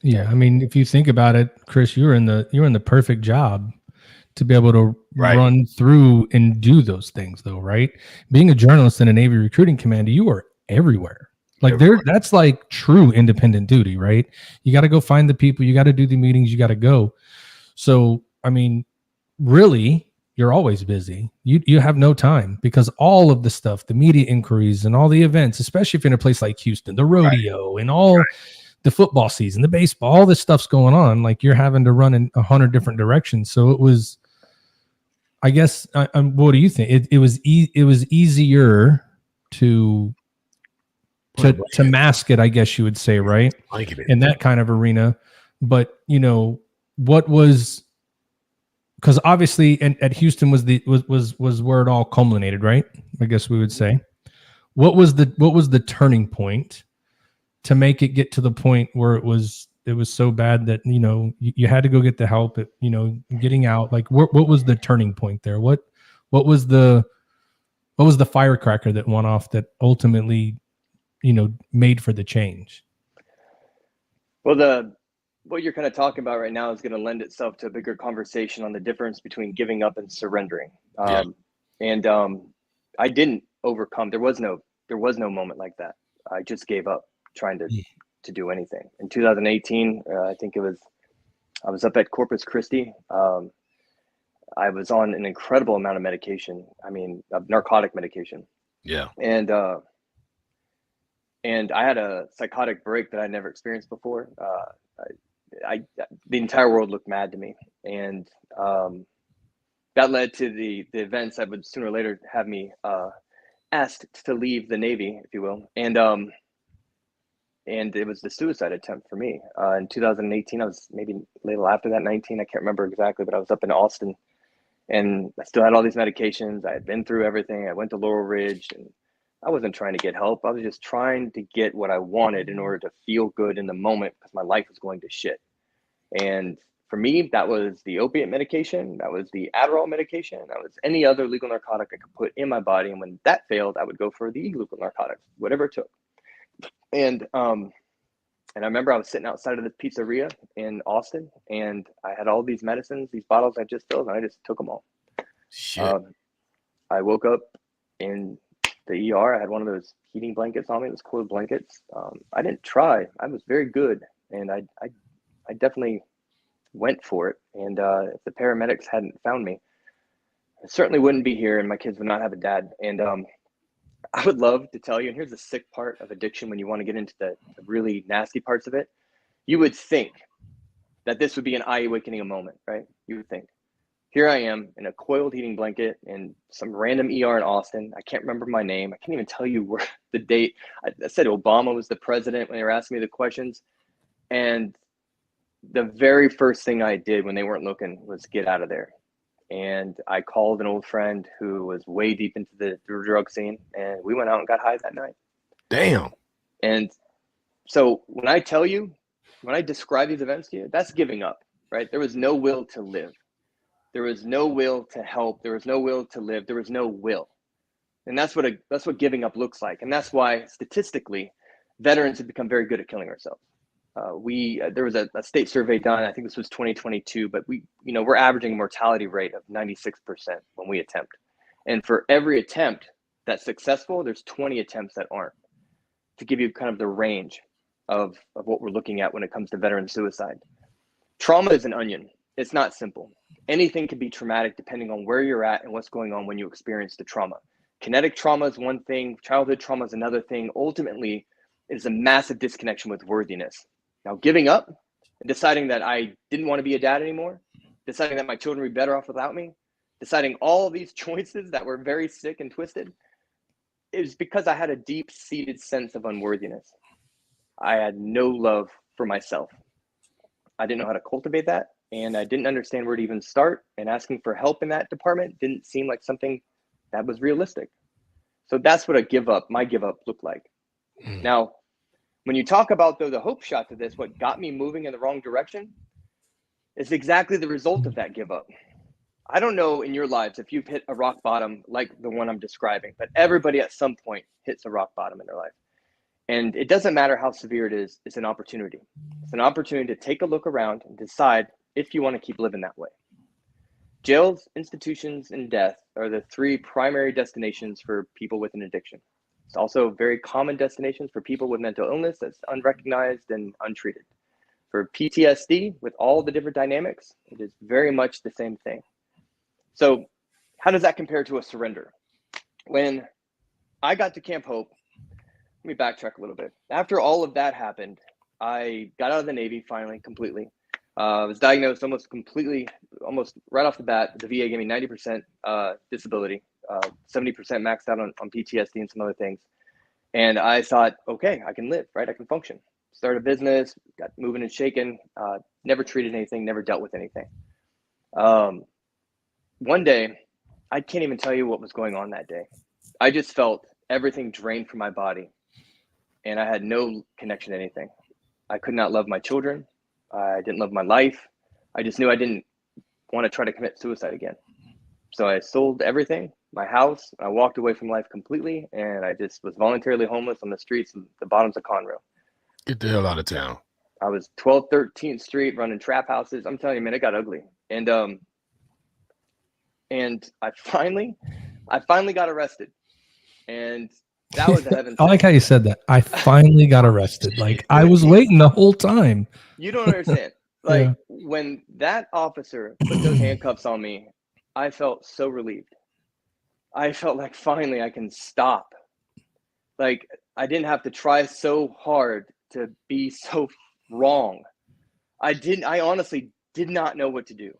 Yeah. I mean, if you think about it, Chris, you're in the perfect job to be able to run through and do those things, though, right? Being a journalist in a Navy recruiting commander, you are everywhere. Like that's like true independent duty, right? You got to go find the people, you got to do the meetings, you got to go. So, I mean, really, you're always busy. You have no time, because all of the stuff, the media inquiries and all the events, especially if you're in a place like Houston, the rodeo and all the football season, the baseball, all this stuff's going on. Like you're having to run in 100 different directions. So it was, I guess, what do you think? It was easier to mask it, I guess you would say, right? In that kind of arena. But what was, because obviously at Houston was where it all culminated, right? I guess we would say. What was the turning point to make it get to the point where it was so bad that you had to go get the help at getting out? Like what was the turning point there? What was the firecracker that went off that ultimately made for the change? Well, what you're kind of talking about right now is going to lend itself to a bigger conversation on the difference between giving up and surrendering. And I didn't overcome. There was no moment like that. I just gave up trying to do anything. In 2018, I think I was up at Corpus Christi. I was on an incredible amount of medication. I mean, narcotic medication. Yeah. And I had a psychotic break that I never experienced before. The entire world looked mad to me, and that led to the events that would sooner or later have me asked to leave the Navy, if you will. And it was the suicide attempt for me. In 2018, I was maybe a little after that, 19. I can't remember exactly, but I was up in Austin, and I still had all these medications. I had been through everything. I went to Laurel Ridge, and I wasn't trying to get help. I was just trying to get what I wanted in order to feel good in the moment, because my life was going to shit. And for me, that was the opiate medication. That was the Adderall medication. That was any other legal narcotic I could put in my body. And when that failed, I would go for the illegal narcotics, whatever it took. And I remember I was sitting outside of the pizzeria in Austin, and I had all these medicines, these bottles I just filled, and I just took them all. Shit. I woke up in the ER. I had one of those heating blankets on me, those coiled blankets. I didn't try. I was very good, and I definitely went for it. And if the paramedics hadn't found me, I certainly wouldn't be here, and my kids would not have a dad. And I would love to tell you, and here's the sick part of addiction when you want to get into the really nasty parts of it. You would think that this would be an eye-awakening moment, right? You would think. Here I am in a coiled heating blanket in some random ER in Austin. I can't remember my name. I can't even tell you where the date. I said Obama was the president when they were asking me the questions. And the very first thing I did when they weren't looking was get out of there. And I called an old friend who was way deep into the drug scene, and we went out and got high that night. Damn. And so when I tell you, when I describe these events to you, that's giving up, right? There was no will to live. There was no will to help. There was no will to live. There was no will. And that's what giving up looks like. And that's why statistically, veterans have become very good at killing ourselves. There was a state survey done, I think this was 2022, but we're averaging a mortality rate of 96% when we attempt. And for every attempt that's successful, there's 20 attempts that aren't, to give you kind of the range of what we're looking at when it comes to veteran suicide. Trauma is an onion. It's not simple. Anything can be traumatic depending on where you're at and what's going on when you experience the trauma. Kinetic trauma is one thing. Childhood trauma is another thing. Ultimately, it is a massive disconnection with worthiness. Now, giving up and deciding that I didn't want to be a dad anymore, deciding that my children would be better off without me, deciding all of these choices that were very sick and twisted, it was because I had a deep-seated sense of unworthiness. I had no love for myself. I didn't know how to cultivate that, and I didn't understand where to even start, and asking for help in that department didn't seem like something that was realistic. So that's what my give up looked like. Now, when you talk about the hope shot to this, what got me moving in the wrong direction is exactly the result of that give up. I don't know in your lives if you've hit a rock bottom like the one I'm describing, but everybody at some point hits a rock bottom in their life. And it doesn't matter how severe it is, it's an opportunity. It's an opportunity to take a look around and decide if you want to keep living that way. Jails, institutions, and death are the three primary destinations for people with an addiction. It's also very common destinations for people with mental illness that's unrecognized and untreated. For PTSD, with all the different dynamics, it is very much the same thing. So how does that compare to a surrender? When I got to Camp Hope, let me backtrack a little bit. After all of that happened, I got out of the Navy finally, completely. I was diagnosed almost right off the bat. The VA gave me 90% disability, 70% maxed out on PTSD and some other things. And I thought, okay, I can live, right? I can function. Started a business, got moving and shaking, never treated anything, never dealt with anything. One day, I can't even tell you what was going on that day. I just felt everything drained from my body, and I had no connection to anything. I could not love my children. I didn't love my life. I just knew I didn't want to try to commit suicide again. So I sold everything, my house. I walked away from life completely, and I just was voluntarily homeless on the streets of the bottoms of Conroe. Get the hell out of town. I was 12th, 13th Street running trap houses. I'm telling you, man, it got ugly. And I finally got arrested. And that was a heaven. I like how you said that. I finally got arrested. Like, I was waiting the whole time. You don't understand. Like, when that officer put those handcuffs on me, I felt so relieved. I felt like finally I can stop. Like, I didn't have to try so hard to be so wrong. I honestly did not know what to do.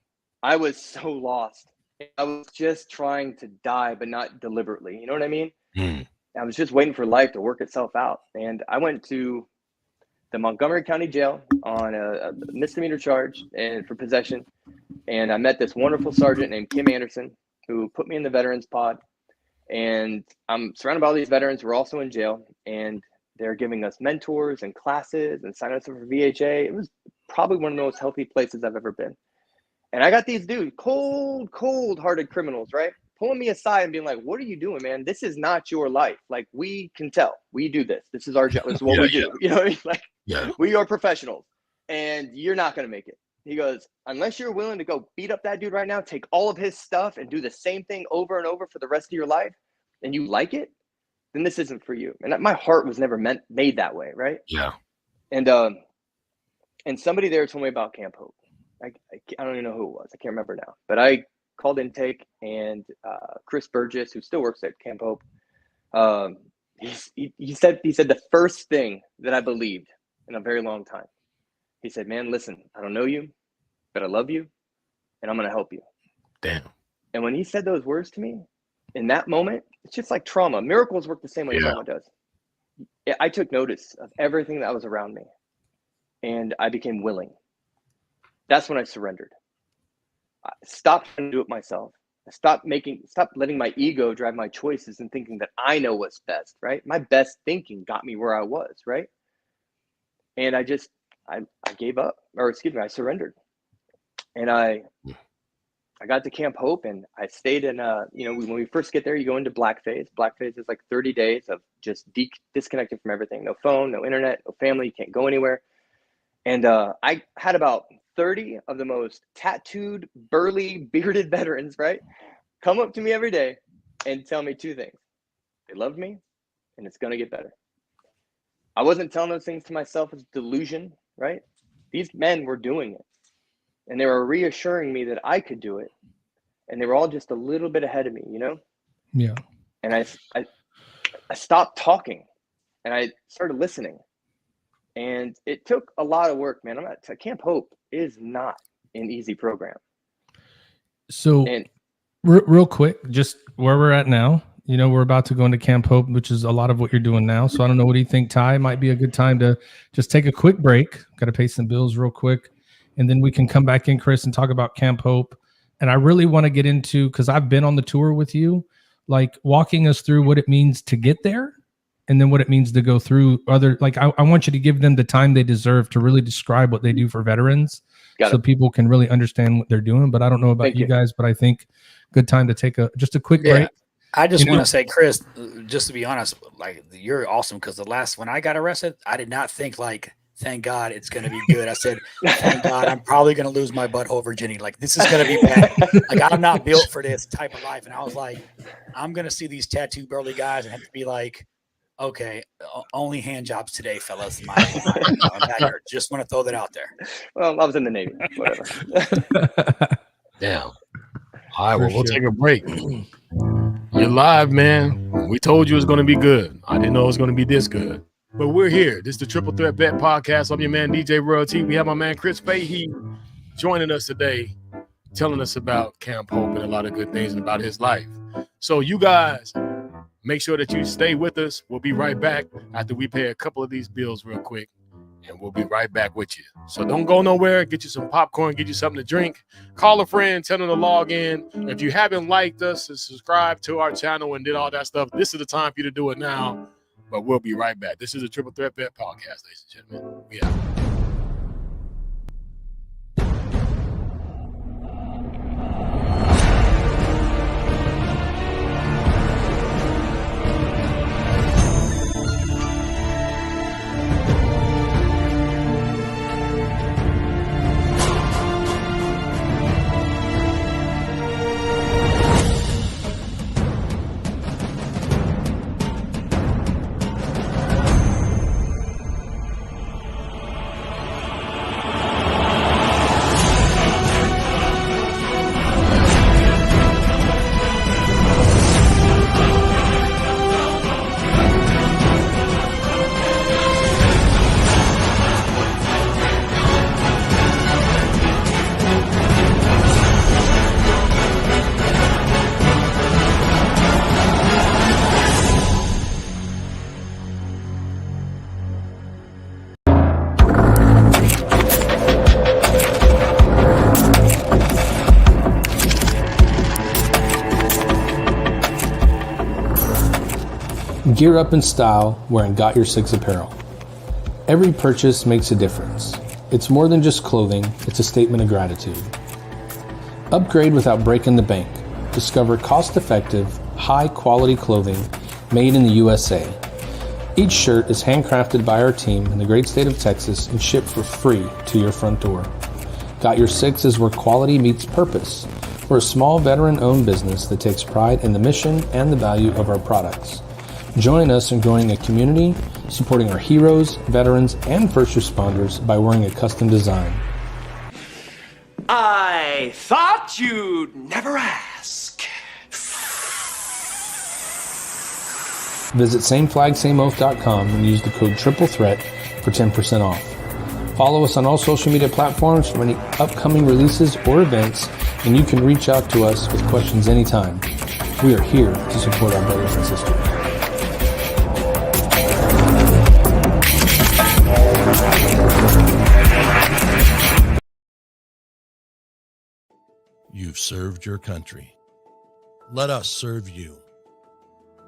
I was so lost. I was just trying to die, but not deliberately. You know what I mean? I was just waiting for life to work itself out. And I went to the Montgomery County Jail on a misdemeanor charge and for possession. And I met this wonderful sergeant named Kim Anderson, who put me in the veterans pod. And I'm surrounded by all these veterans who are also in jail. And they're giving us mentors and classes and signing us up for VHA. It was probably one of the most healthy places I've ever been. And I got these dudes, cold-hearted criminals, right? Pulling me aside and being like, what are you doing, man? This is not your life. Like, we can tell. We do this. This is our job. This is what we do. You know what I mean? Like, we are professionals, and you're not going to make it. he goes, unless you're willing to go beat up that dude right now, take all of his stuff and do the same thing over and over for the rest of your life, and you like it, then this isn't for you. And my heart was never made that way, right? Yeah. And somebody there told me about Camp Hope. I don't even know who it was. I can't remember now. But I called intake, and Chris Burgess, who still works at Camp Hope, he said the first thing that I believed in a very long time. He said, man, listen, I don't know you, but I love you, and I'm going to help you. Damn. And when he said those words to me, in that moment, it's just like trauma. Miracles work the same way trauma does. I took notice of everything that was around me, and I became willing. That's when I surrendered. I stopped trying to do it myself. I stopped letting my ego drive my choices and thinking that I know what's best, right? My best thinking got me where I was, right? And I gave up, I surrendered. And I got to Camp Hope, and I stayed in, when we first get there, you go into black phase. Black phase is like 30 days of just disconnected from everything. No phone, no internet, no family. You can't go anywhere. And I had about 30 of the most tattooed, burly, bearded veterans, right, come up to me every day and tell me two things. They love me, and it's going to get better. I wasn't telling those things to myself as delusion, right? These men were doing it, and they were reassuring me that I could do it, and they were all just a little bit ahead of me, you know? Yeah. And I stopped talking, and I started listening. And it took a lot of work, man. Camp Hope is not an easy program. So real quick, just where we're at now, we're about to go into Camp Hope, which is a lot of what you're doing now. So I don't know, what do you think, Ty? Might be a good time to just take a quick break. Got to pay some bills real quick. And then we can come back in, Chris, and talk about Camp Hope. And I really want to get into, because I've been on the tour with you, like walking us through what it means to get there. And then what it means to go through I want you to give them the time they deserve to really describe what they do for veterans, so people can really understand what they're doing. But I don't know about you guys, but I think good time to take just a quick break. I just want to say, Chris, just to be honest, like, you're awesome, because when I got arrested, I did not think thank God it's going to be good. I said, thank God I'm probably going to lose my butthole virginity. Like, this is going to be bad. Like, I'm not built for this type of life. And I was like, I'm going to see these tattoo burly guys and have to be like, okay, only hand jobs today, fellas. Just want to throw that out there. Well, I was in the Navy. Whatever. Damn. All right, we'll take a break. You're live, man. We told you it was going to be good. I didn't know it was going to be this good. But we're here. This is the Triple Threat Bet Podcast. I'm your man, DJ Royalty. We have my man, Chris Fahey, joining us today, telling us about Camp Hope and a lot of good things about his life. So you guys, make sure that you stay with us. We'll be right back after we pay a couple of these bills real quick, and we'll be right back with you. So don't go nowhere. Get you some popcorn, get you something to drink. Call a friend, tell them to log in. If you haven't liked us and subscribed to our channel and did all that stuff, this is the time for you to do it now. But we'll be right back. This is the Triple Threat Bet Podcast, ladies and gentlemen. We out. Gear up in style wearing Got Your Six apparel. Every purchase makes a difference. It's more than just clothing, it's a statement of gratitude. Upgrade without breaking the bank. Discover cost-effective, high-quality clothing made in the USA. Each shirt is handcrafted by our team in the great state of Texas and shipped for free to your front door. Got Your Six is where quality meets purpose. We're a small veteran-owned business that takes pride in the mission and the value of our products. Join us in growing a community, supporting our heroes, veterans, and first responders by wearing a custom design. I thought you'd never ask. Visit sameflagsameoath.com and use the code TRIPLETHREAT for 10% off. Follow us on all social media platforms for any upcoming releases or events, and you can reach out to us with questions anytime. We are here to support our brothers and sisters. You've served your country. Let us serve you.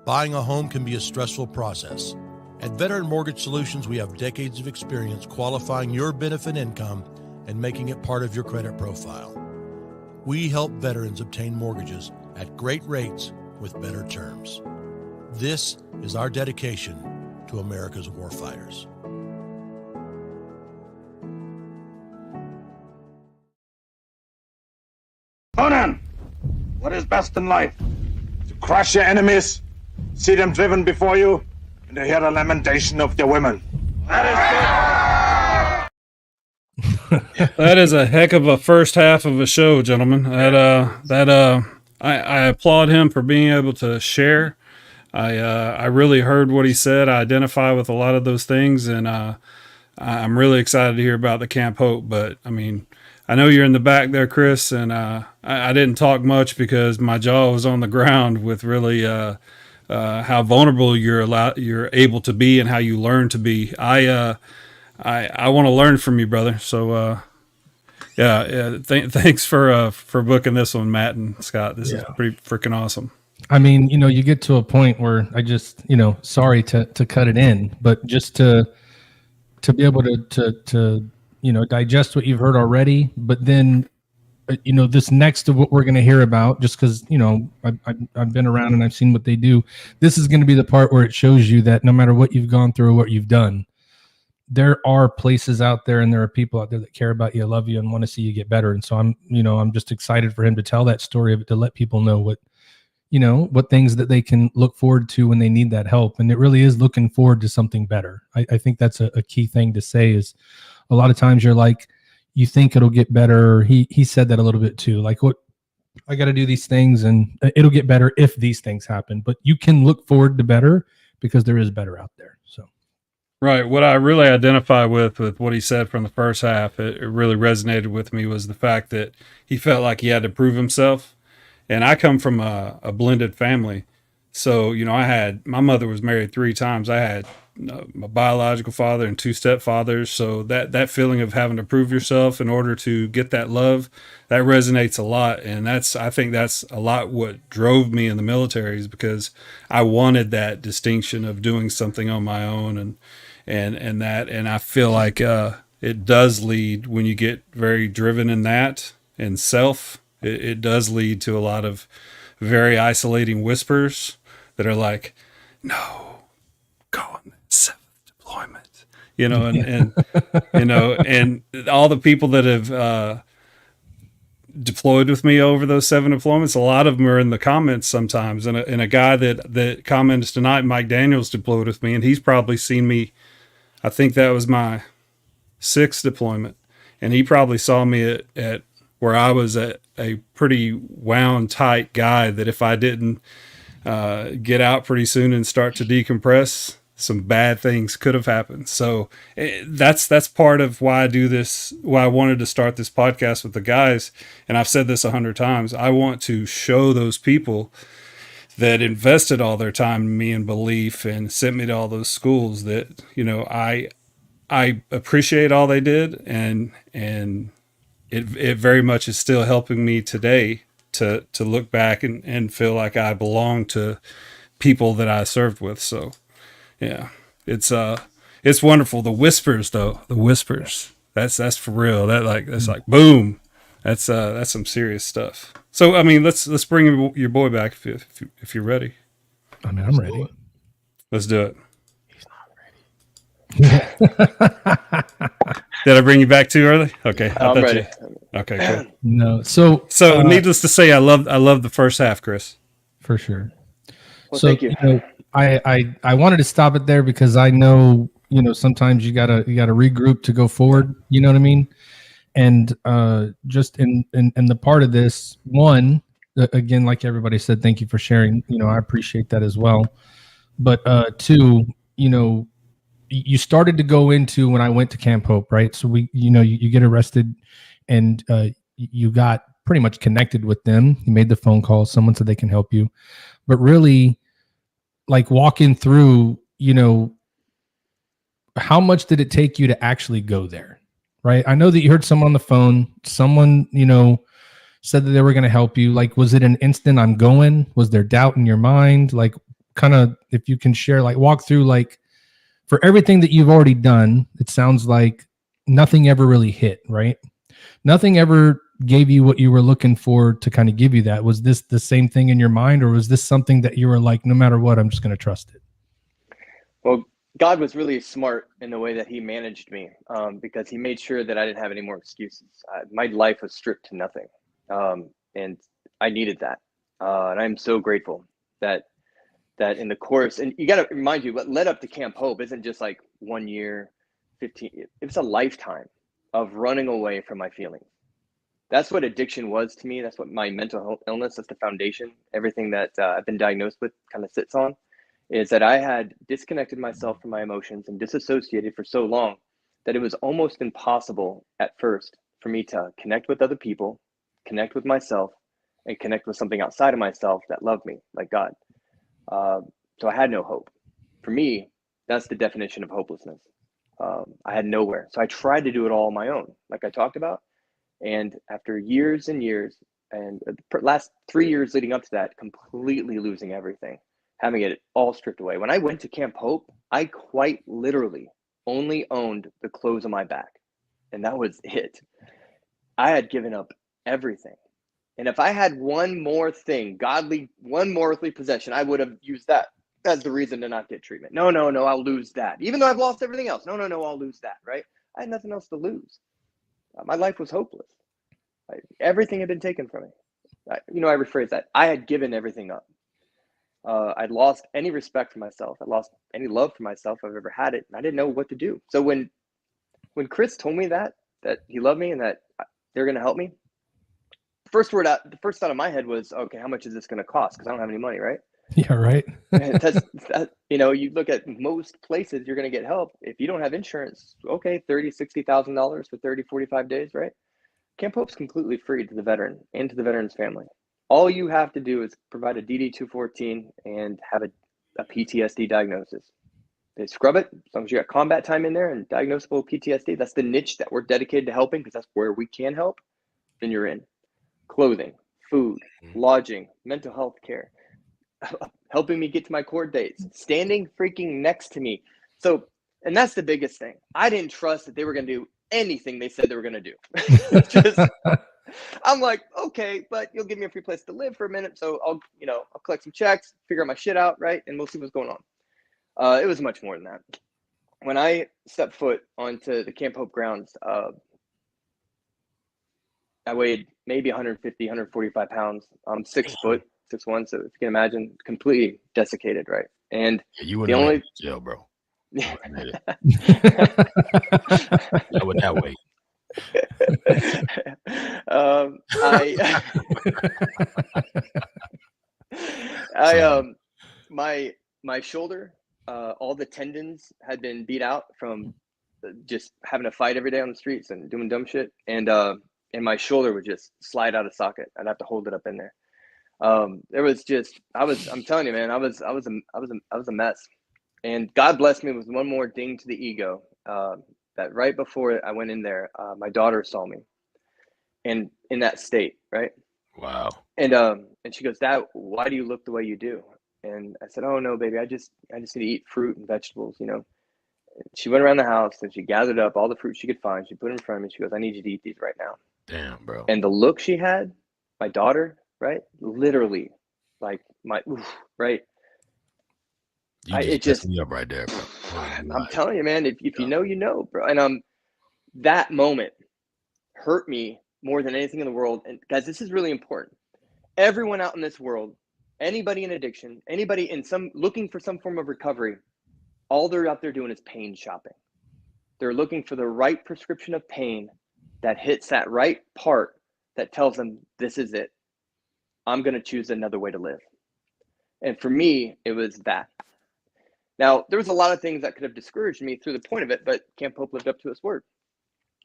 Buying a home can be a stressful process. At Veteran Mortgage Solutions, we have decades of experience qualifying your benefit income and making it part of your credit profile. We help veterans obtain mortgages at great rates with better terms. This is our dedication to America's warfighters. Conan, what is best in life? To crush your enemies, see them driven before you, and to hear the lamentation of their women. That That is a heck of a first half of a show, gentlemen. I applaud him for being able to share. I really heard what he said. I identify with a lot of those things, and I'm really excited to hear about the Camp Hope. But I mean, I know you're in the back there, Chris, and I didn't talk much because my jaw was on the ground with really how vulnerable you're able to be and how you learn to be. I want to learn from you, brother. So thanks for booking this one, Matt and Scott. This is pretty freaking awesome. I mean, you get to a point where I just, sorry to cut it in, but just to be able to digest what you've heard already, but then, this next of what we're going to hear about, just because, I've been around and I've seen what they do. This is going to be the part where it shows you that no matter what you've gone through or what you've done, there are places out there and there are people out there that care about you, love you, and want to see you get better. And so I'm just excited for him to tell that story of it, to let people know what things that they can look forward to when they need that help. And it really is looking forward to something better. I think that's a key thing to say. Is a lot of times you're like, you think it'll get better. He said that a little bit too. Like, what, I got to do these things and it'll get better if these things happen. But you can look forward to better because there is better out there. So, right. What I really identify with what he said from the first half, it really resonated with me, was the fact that he felt like he had to prove himself. And I come from a blended family. So, my mother was married 3 times. I had my biological father and 2 stepfathers. So that feeling of having to prove yourself in order to get that love, that resonates a lot. And I think that's a lot what drove me in the military, is because I wanted that distinction of doing something on my own and I feel like it does lead, when you get very driven in that and self, it does lead to a lot of very isolating whispers that are like, no, go on the 7th deployment, and all the people that have deployed with me over those 7 deployments, a lot of them are in the comments sometimes. And a guy that comments tonight, Mike Daniels, deployed with me, and he's probably seen me, I think that was my 6th deployment. And he probably saw me at where I was a pretty wound tight guy, that if I didn't get out pretty soon and start to decompress, some bad things could have happened. So that's part of why I do this, why I wanted to start this podcast with the guys. And I've said this 100 times. I want to show those people that invested all their time in me and belief and sent me to all those schools that, I appreciate all they did. And it very much is still helping me today to look back and feel like I belong to people that I served with. So yeah, it's wonderful. The whispers though, that's for real. That's like boom. That's some serious stuff. So, I mean, let's bring your boy back if you're ready. I mean, I'm ready. Let's do it. He's not ready. Did I bring you back too early? Okay, I'm ready. Okay, cool. No. So needless to say, I love the first half, Chris. For sure. Well, So, thank you. I wanted to stop it there because I know, sometimes you gotta regroup to go forward. You know what I mean? And just in the part of this one, again, like everybody said, thank you for sharing. I appreciate that as well. But two, you started to go into when I went to Camp Hope, right? So you get arrested, and you got pretty much connected with them. You made the phone call. Someone said they can help you, but really, like walking through, how much did it take you to actually go there? Right. I know that you heard someone on the phone, someone, said that they were going to help you. Like, was it an instant I'm going? Was there doubt in your mind? Like, kind of, if you can share, like walk through, like for everything that you've already done, it sounds like nothing ever really hit, right? Nothing ever gave you what you were looking for to kind of give you that. Was this the same thing in your mind, or was this something that you were like, no matter what, I'm just going to trust it? Well, God was really smart in the way that he managed me, because he made sure that I didn't have any more excuses. My life was stripped to nothing. And I needed that. And I'm so grateful that in the course, and you got to remind you, what led up to Camp Hope isn't just like 1 year, 15, it was a lifetime of running away from my feelings. That's what addiction was to me. That's what my mental illness, that's the foundation. Everything that I've been diagnosed with kind of sits on, is that I had disconnected myself from my emotions and disassociated for so long that it was almost impossible at first for me to connect with other people, connect with myself, and connect with something outside of myself that loved me, like God. So I had no hope. For me, that's the definition of hopelessness. I had nowhere. So I tried to do it all on my own, like I talked about. And after years and years, and the last 3 years leading up to that, completely losing everything, having it all stripped away. When I went to Camp Hope, I quite literally only owned the clothes on my back. And that was it. I had given up everything. And if I had one more thing, godly, one more earthly possession, I would have used that as the reason to not get treatment. No, I'll lose that. Even though I've lost everything else. No, I'll lose that, right? I had nothing else to lose. My life was hopeless. Everything had been taken from me. I rephrase that. I had given everything up. I'd lost any respect for myself. I lost any love for myself I've ever had it. And I didn't know what to do. So when Chris told me that he loved me and that they're going to help me, the first thought in my head was, okay, how much is this going to cost? Because I don't have any money, right? Yeah, right. You look at most places you're going to get help. If you don't have insurance, okay, $30,000, $60,000 for 30, 45 days, right? Camp Hope's completely free to the veteran and to the veteran's family. All you have to do is provide a DD-214 and have a PTSD diagnosis. They scrub it. As long as you got combat time in there and diagnosable PTSD, that's the niche that we're dedicated to helping, because that's where we can help, then you're in. Clothing, food, lodging, mental health care, helping me get to my court dates, standing freaking next to me. So, and that's the biggest thing. I didn't trust that they were going to do anything they said they were going to do. I'm like, okay, but you'll give me a free place to live for a minute. So I'll collect some checks, figure my shit out, right? And we'll see what's going on. It was much more than that. When I stepped foot onto the Camp Hope grounds, I weighed maybe 150, 145 pounds. I'm 6 foot, 6'1". So if you can imagine, completely desiccated, right? And you wouldn't have made it to jail, bro. Not with that weight. My shoulder, all the tendons had been beat out from just having to fight every day on the streets and doing dumb shit, and my shoulder would just slide out of socket. I'd have to hold it up in there. There was just, I'm telling you, man, I was a mess. And God blessed me with one more ding to the ego. That right before I went in there, my daughter saw me, and in that state, right? Wow. And she goes, "Dad, why do you look the way you do?" And I said, "Oh no, baby, I just need to eat fruit and vegetables, you know." She went around the house and she gathered up all the fruit she could find. She put it in front of me. She goes, "I need you to eat these right now." Damn, bro. And the look she had, my daughter, right? Literally, like right? You just me up right there, bro. I'm telling you, man, if you know, you know, bro. And that moment hurt me more than anything in the world. And guys, this is really important. Everyone out in this world, anybody in addiction, anybody looking for some form of recovery, all they're out there doing is pain shopping. They're looking for the right prescription of pain that hits that right part that tells them, this is it. I'm going to choose another way to live. And for me, it was that. Now, there was a lot of things that could have discouraged me through the point of it, but Camp Hope lived up to its word.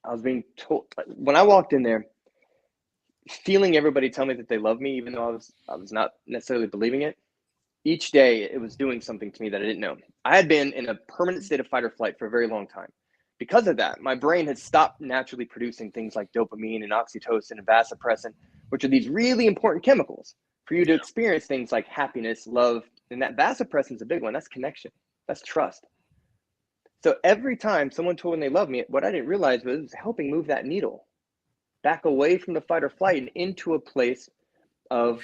I was being told, when I walked in there, feeling everybody tell me that they love me, even though I was not necessarily believing it, each day it was doing something to me that I didn't know. I had been in a permanent state of fight or flight for a very long time. Because of that, my brain had stopped naturally producing things like dopamine and oxytocin and vasopressin, which are these really important chemicals for you to experience things like happiness, love, and that vasopressin is a big one. That's connection. That's trust. So every time someone told me they love me, what I didn't realize was it was helping move that needle back away from the fight or flight and into a place of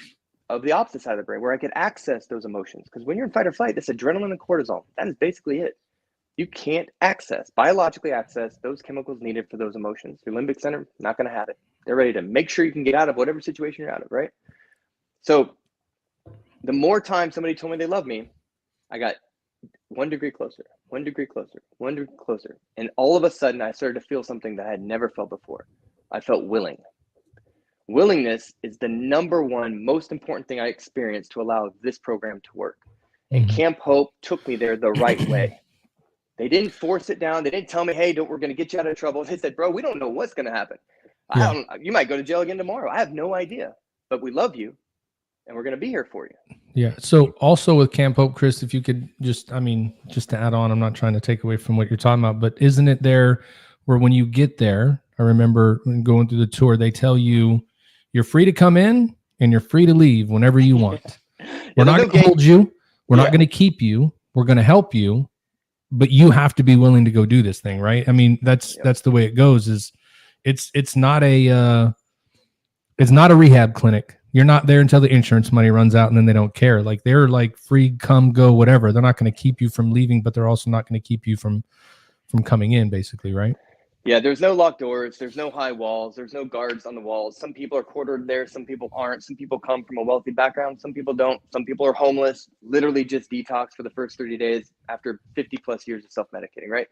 the opposite side of the brain where I could access those emotions. Because when you're in fight or flight, it's adrenaline and cortisol. That is basically it. You can't biologically access those chemicals needed for those emotions. Your limbic center, not going to have it. They're ready to make sure you can get out of whatever situation you're out of, right? So the more time somebody told me they love me, I got 1 degree closer, 1 degree closer, 1 degree closer. And all of a sudden, I started to feel something that I had never felt before. I felt willing. Willingness is the number one most important thing I experienced to allow this program to work. And Camp Hope took me there the right way. They didn't force it down. They didn't tell me, hey, we're going to get you out of trouble. They said, bro, we don't know what's going to happen. You might go to jail again tomorrow. I have no idea, but we love you and we're going to be here for you. Yeah. So also with Camp Hope, Chris, if you could just to add on, I'm not trying to take away from what you're talking about, but isn't it there where when you get there, I remember when going through the tour, they tell you you're free to come in and you're free to leave whenever you want. We're not going to hold you. We're not going to keep you. We're going to help you, but you have to be willing to go do this thing. Right. I mean, that's the way it goes. Is it's not a rehab clinic. You're not there until the insurance money runs out and then they don't care. Like they're like free, come, go, whatever. They're not going to keep you from leaving, but they're also not going to keep you from coming in, basically, right? Yeah, there's no locked doors. There's no high walls. There's no guards on the walls. Some people are quartered there. Some people aren't. Some people come from a wealthy background. Some people don't. Some people are homeless, literally just detox for the first 30 days after 50 plus years of self-medicating, right?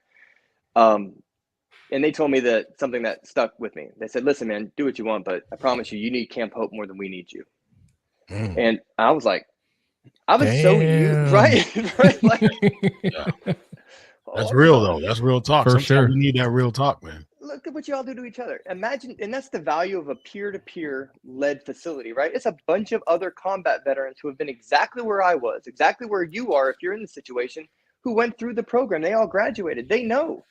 And they told me that something that stuck with me. They said, listen, man, do what you want, but I promise you, you need Camp Hope more than we need you. And I was like, I was so used, right? Like, that's real though. That's real talk. For sure. We need that real talk, man. Look at what you all do to each other. Imagine, and that's the value of a peer-to-peer led facility, right? It's a bunch of other combat veterans who have been exactly where I was, exactly where you are if you're in the situation, who went through the program. They all graduated. They know.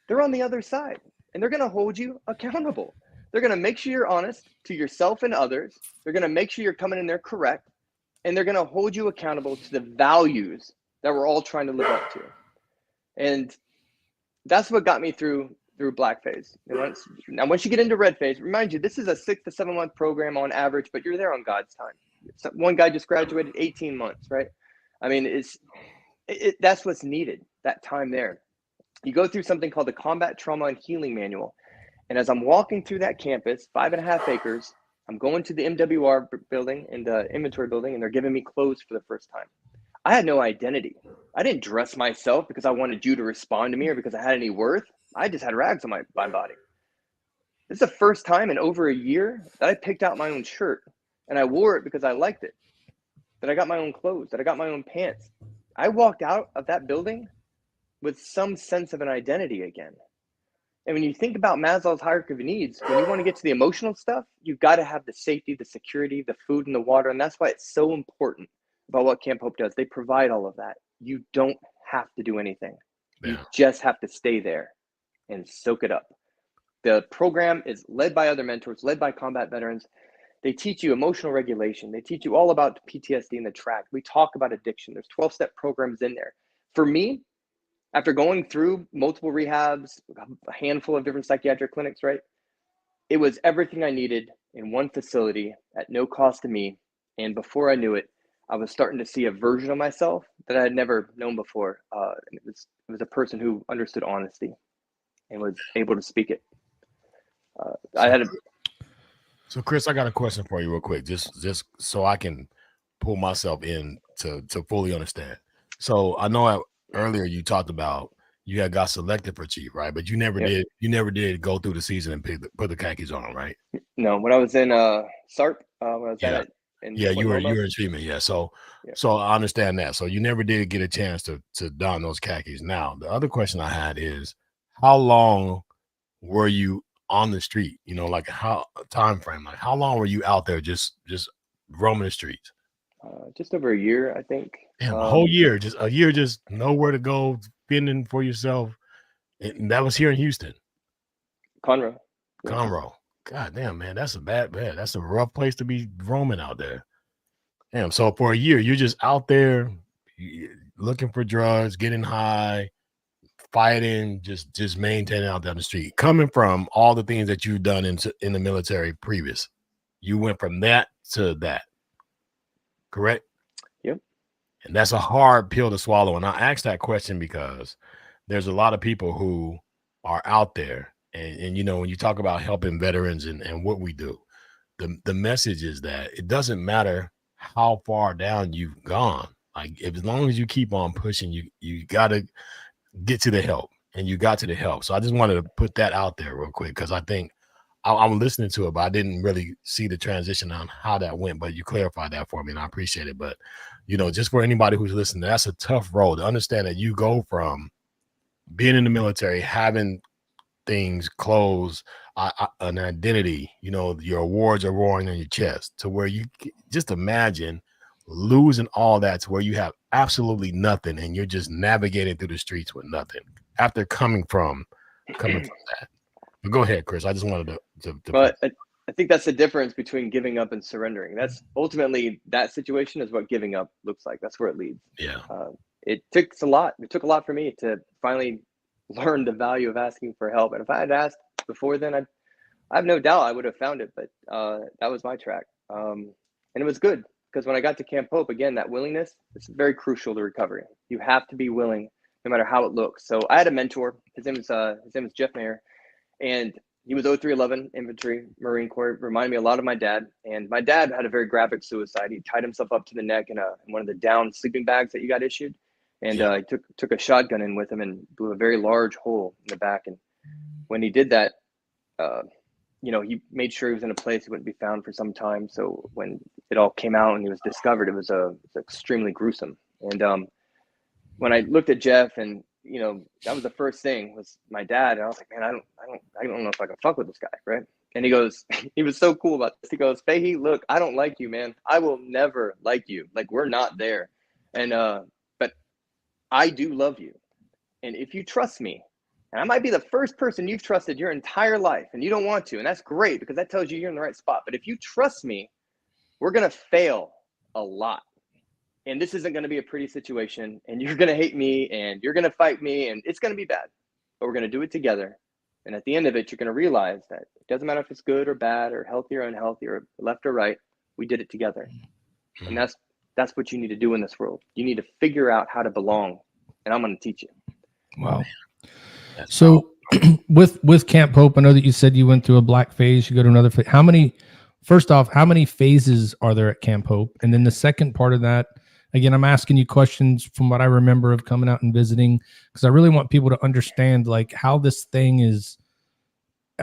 They're on the other side, and they're going to hold you accountable. They're going to make sure you're honest to yourself and others. They're going to make sure you're coming in there correct, and they're going to hold you accountable to the values that we're all trying to live up to. And that's what got me through black phase. Now, once you get into red phase, remind you, this is a 6 to 7 month program on average, but you're there on God's time. One guy just graduated 18 months, right? I mean, that's what's needed, that time there. You go through something called the Combat Trauma and Healing Manual. And as I'm walking through that campus, 5.5 acres, I'm going to the MWR building and the inventory building, and they're giving me clothes for the first time. I had no identity. I didn't dress myself because I wanted you to respond to me or because I had any worth. I just had rags on my body. This is the first time in over a year that I picked out my own shirt and I wore it because I liked it, that I got my own clothes, that I got my own pants. I walked out of that building with some sense of an identity again. And when you think about Maslow's hierarchy of needs, when you want to get to the emotional stuff, you've got to have the safety, the security, the food, and the water. And that's why it's so important about what Camp Hope does. They provide all of that. You don't have to do anything. You just have to stay there and soak it up. The program is led by other mentors, led by combat veterans. They teach you emotional regulation. They teach you all about PTSD and the track. We talk about addiction. There's 12-step programs in there. For me, after going through multiple rehabs, a handful of different psychiatric clinics, right? It was everything I needed in one facility at no cost to me. And before I knew it, I was starting to see a version of myself that I had never known before. And it was a person who understood honesty and was able to speak it. So Chris, I got a question for you real quick, just so I can pull myself in to fully understand. So I know earlier you talked about you had got selected for chief, right? But you never did go through the season and put the khakis on, right? No, when I was in SARP, when I was you were in treatment, So I understand that. So you never did get a chance to don those khakis. Now the other question I had is, how long were you on the street? Like how time frame? Like how long were you out there just roaming the streets? Just over a year, I think. Damn, a whole year, just nowhere to go, fending for yourself. And that was here in Houston. Conroe. God damn, man, that's that's a rough place to be roaming out there. Damn, so for a year, you're just out there looking for drugs, getting high, fighting, just maintaining out there on the street. Coming from all the things that you've done in the military previous, you went from that to that. Correct? Yep. And that's a hard pill to swallow. And I asked that question because there's a lot of people who are out there. And when you talk about helping veterans and what we do, the message is that it doesn't matter how far down you've gone. Like as long as you keep on pushing, you got to get to the help, and you got to the help. So I just wanted to put that out there real quick because I think I'm listening to it, but I didn't really see the transition on how that went. But you clarified that for me, and I appreciate it. But just for anybody who's listening, that's a tough road to understand that you go from being in the military, having things, clothes, an identity, your awards are roaring on your chest, to where you just imagine losing all that to where you have absolutely nothing and you're just navigating through the streets with nothing after coming from that. But go ahead, Chris. I just wanted to But I think that's the difference between giving up and surrendering. That's ultimately, that situation is what giving up looks like. That's where it leads. Yeah. It took a lot. It took a lot for me to finally learn the value of asking for help. And if I had asked before then, I have no doubt I would have found it. But that was my track. And it was good because when I got to Camp Hope, again, that willingness is very crucial to recovery. You have to be willing no matter how it looks. So I had a mentor. His name was Jeff Mayer. And he was 0311 Infantry Marine Corps. Reminded me a lot of my dad. And my dad had a very graphic suicide. He tied himself up to the neck in one of the down sleeping bags that you got issued. And he took a shotgun in with him and blew a very large hole in the back. And when he did that, he made sure he was in a place he wouldn't be found for some time. So when it all came out and he was discovered, it was extremely gruesome. And when I looked at Jeff and that was the first thing was my dad. And I was like, man, I don't know if I can fuck with this guy. Right. And he goes, he was so cool about this. He goes, Fahey, look, I don't like you, man. I will never like you. Like, we're not there. And, but I do love you. And if you trust me, and I might be the first person you've trusted your entire life and you don't want to, and that's great because that tells you you're in the right spot. But if you trust me, we're going to fail a lot. And this isn't going to be a pretty situation, and you're going to hate me, and you're going to fight me, and it's going to be bad. But we're going to do it together. And at the end of it, you're going to realize that it doesn't matter if it's good or bad or healthy or unhealthy or left or right. We did it together. And that's what you need to do in this world. You need to figure out how to belong, and I'm going to teach you. Wow. So with Camp Hope, I know that you said you went through a black phase. You go to another phase. How many phases are there at Camp Hope? And then the second part of that, again, I'm asking you questions from what I remember of coming out and visiting, because I really want people to understand like how this thing is,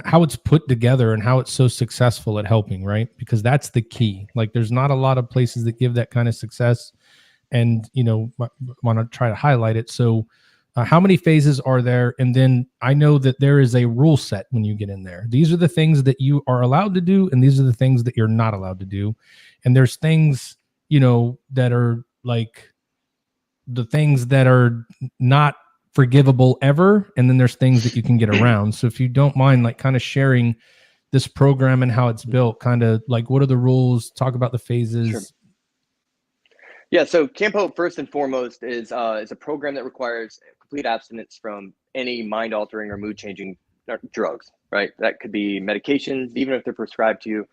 how it's put together and how it's so successful at helping, right? Because that's the key. Like there's not a lot of places that give that kind of success, and want to try to highlight it. So how many phases are there? And then I know that there is a rule set when you get in there. These are the things that you are allowed to do, and these are the things that you're not allowed to do. And there's things, that are like the things that are not forgivable ever. And then there's things that you can get around. So if you don't mind, like kind of sharing this program and how it's built, kind of like, what are the rules? Talk about the phases. Sure. Yeah. So Camp Hope, first and foremost, is a program that requires complete abstinence from any mind altering or mood changing drugs, right? That could be medications, even if they're prescribed to you.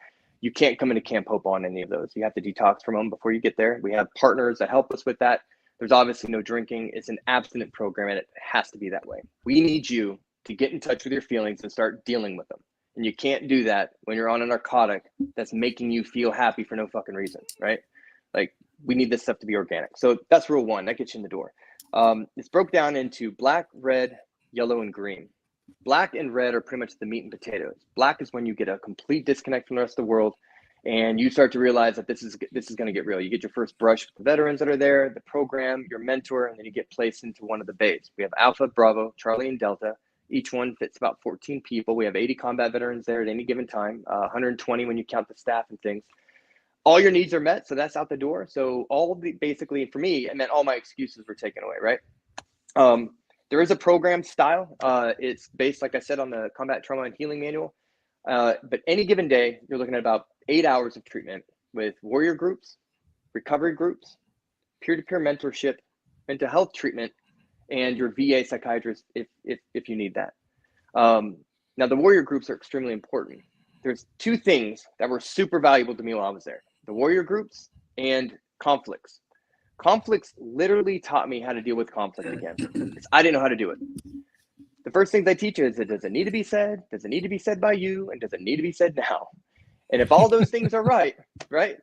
You can't come into Camp Hope on any of those. You have to detox from them before you get there. We have partners that help us with that. There's obviously no drinking. It's an abstinent program, and it has to be that way. We need you to get in touch with your feelings and start dealing with them. And you can't do that when you're on a narcotic that's making you feel happy for no fucking reason, right? Like, we need this stuff to be organic. So that's rule one. That gets you in the door. It's broke down into black, red, yellow, and green. Black and red are pretty much the meat and potatoes. Black is when you get a complete disconnect from the rest of the world, and you start to realize that this is going to get real. You get your first brush with the veterans that are there, the program, your mentor, and then you get placed into one of the bays. We have Alpha, Bravo, Charlie, and Delta. Each one fits about 14 people. We have 80 combat veterans there at any given time, 120 when you count the staff and things. All your needs are met, so that's out the door. So basically, for me, it meant all my excuses were taken away, right? There is a program style. It's based, like I said, on the Combat Trauma and Healing Manual. But any given day, you're looking at about 8 hours of treatment with warrior groups, recovery groups, peer-to-peer mentorship, mental health treatment, and your VA psychiatrist if you need that. Now, the warrior groups are extremely important. There's two things that were super valuable to me while I was there: the warrior groups and conflicts. Conflicts literally taught me how to deal with conflict again, because I didn't know how to do it. The first thing they teach you is, does it need to be said? Does it need to be said by you? And does it need to be said now? And if all those things are right,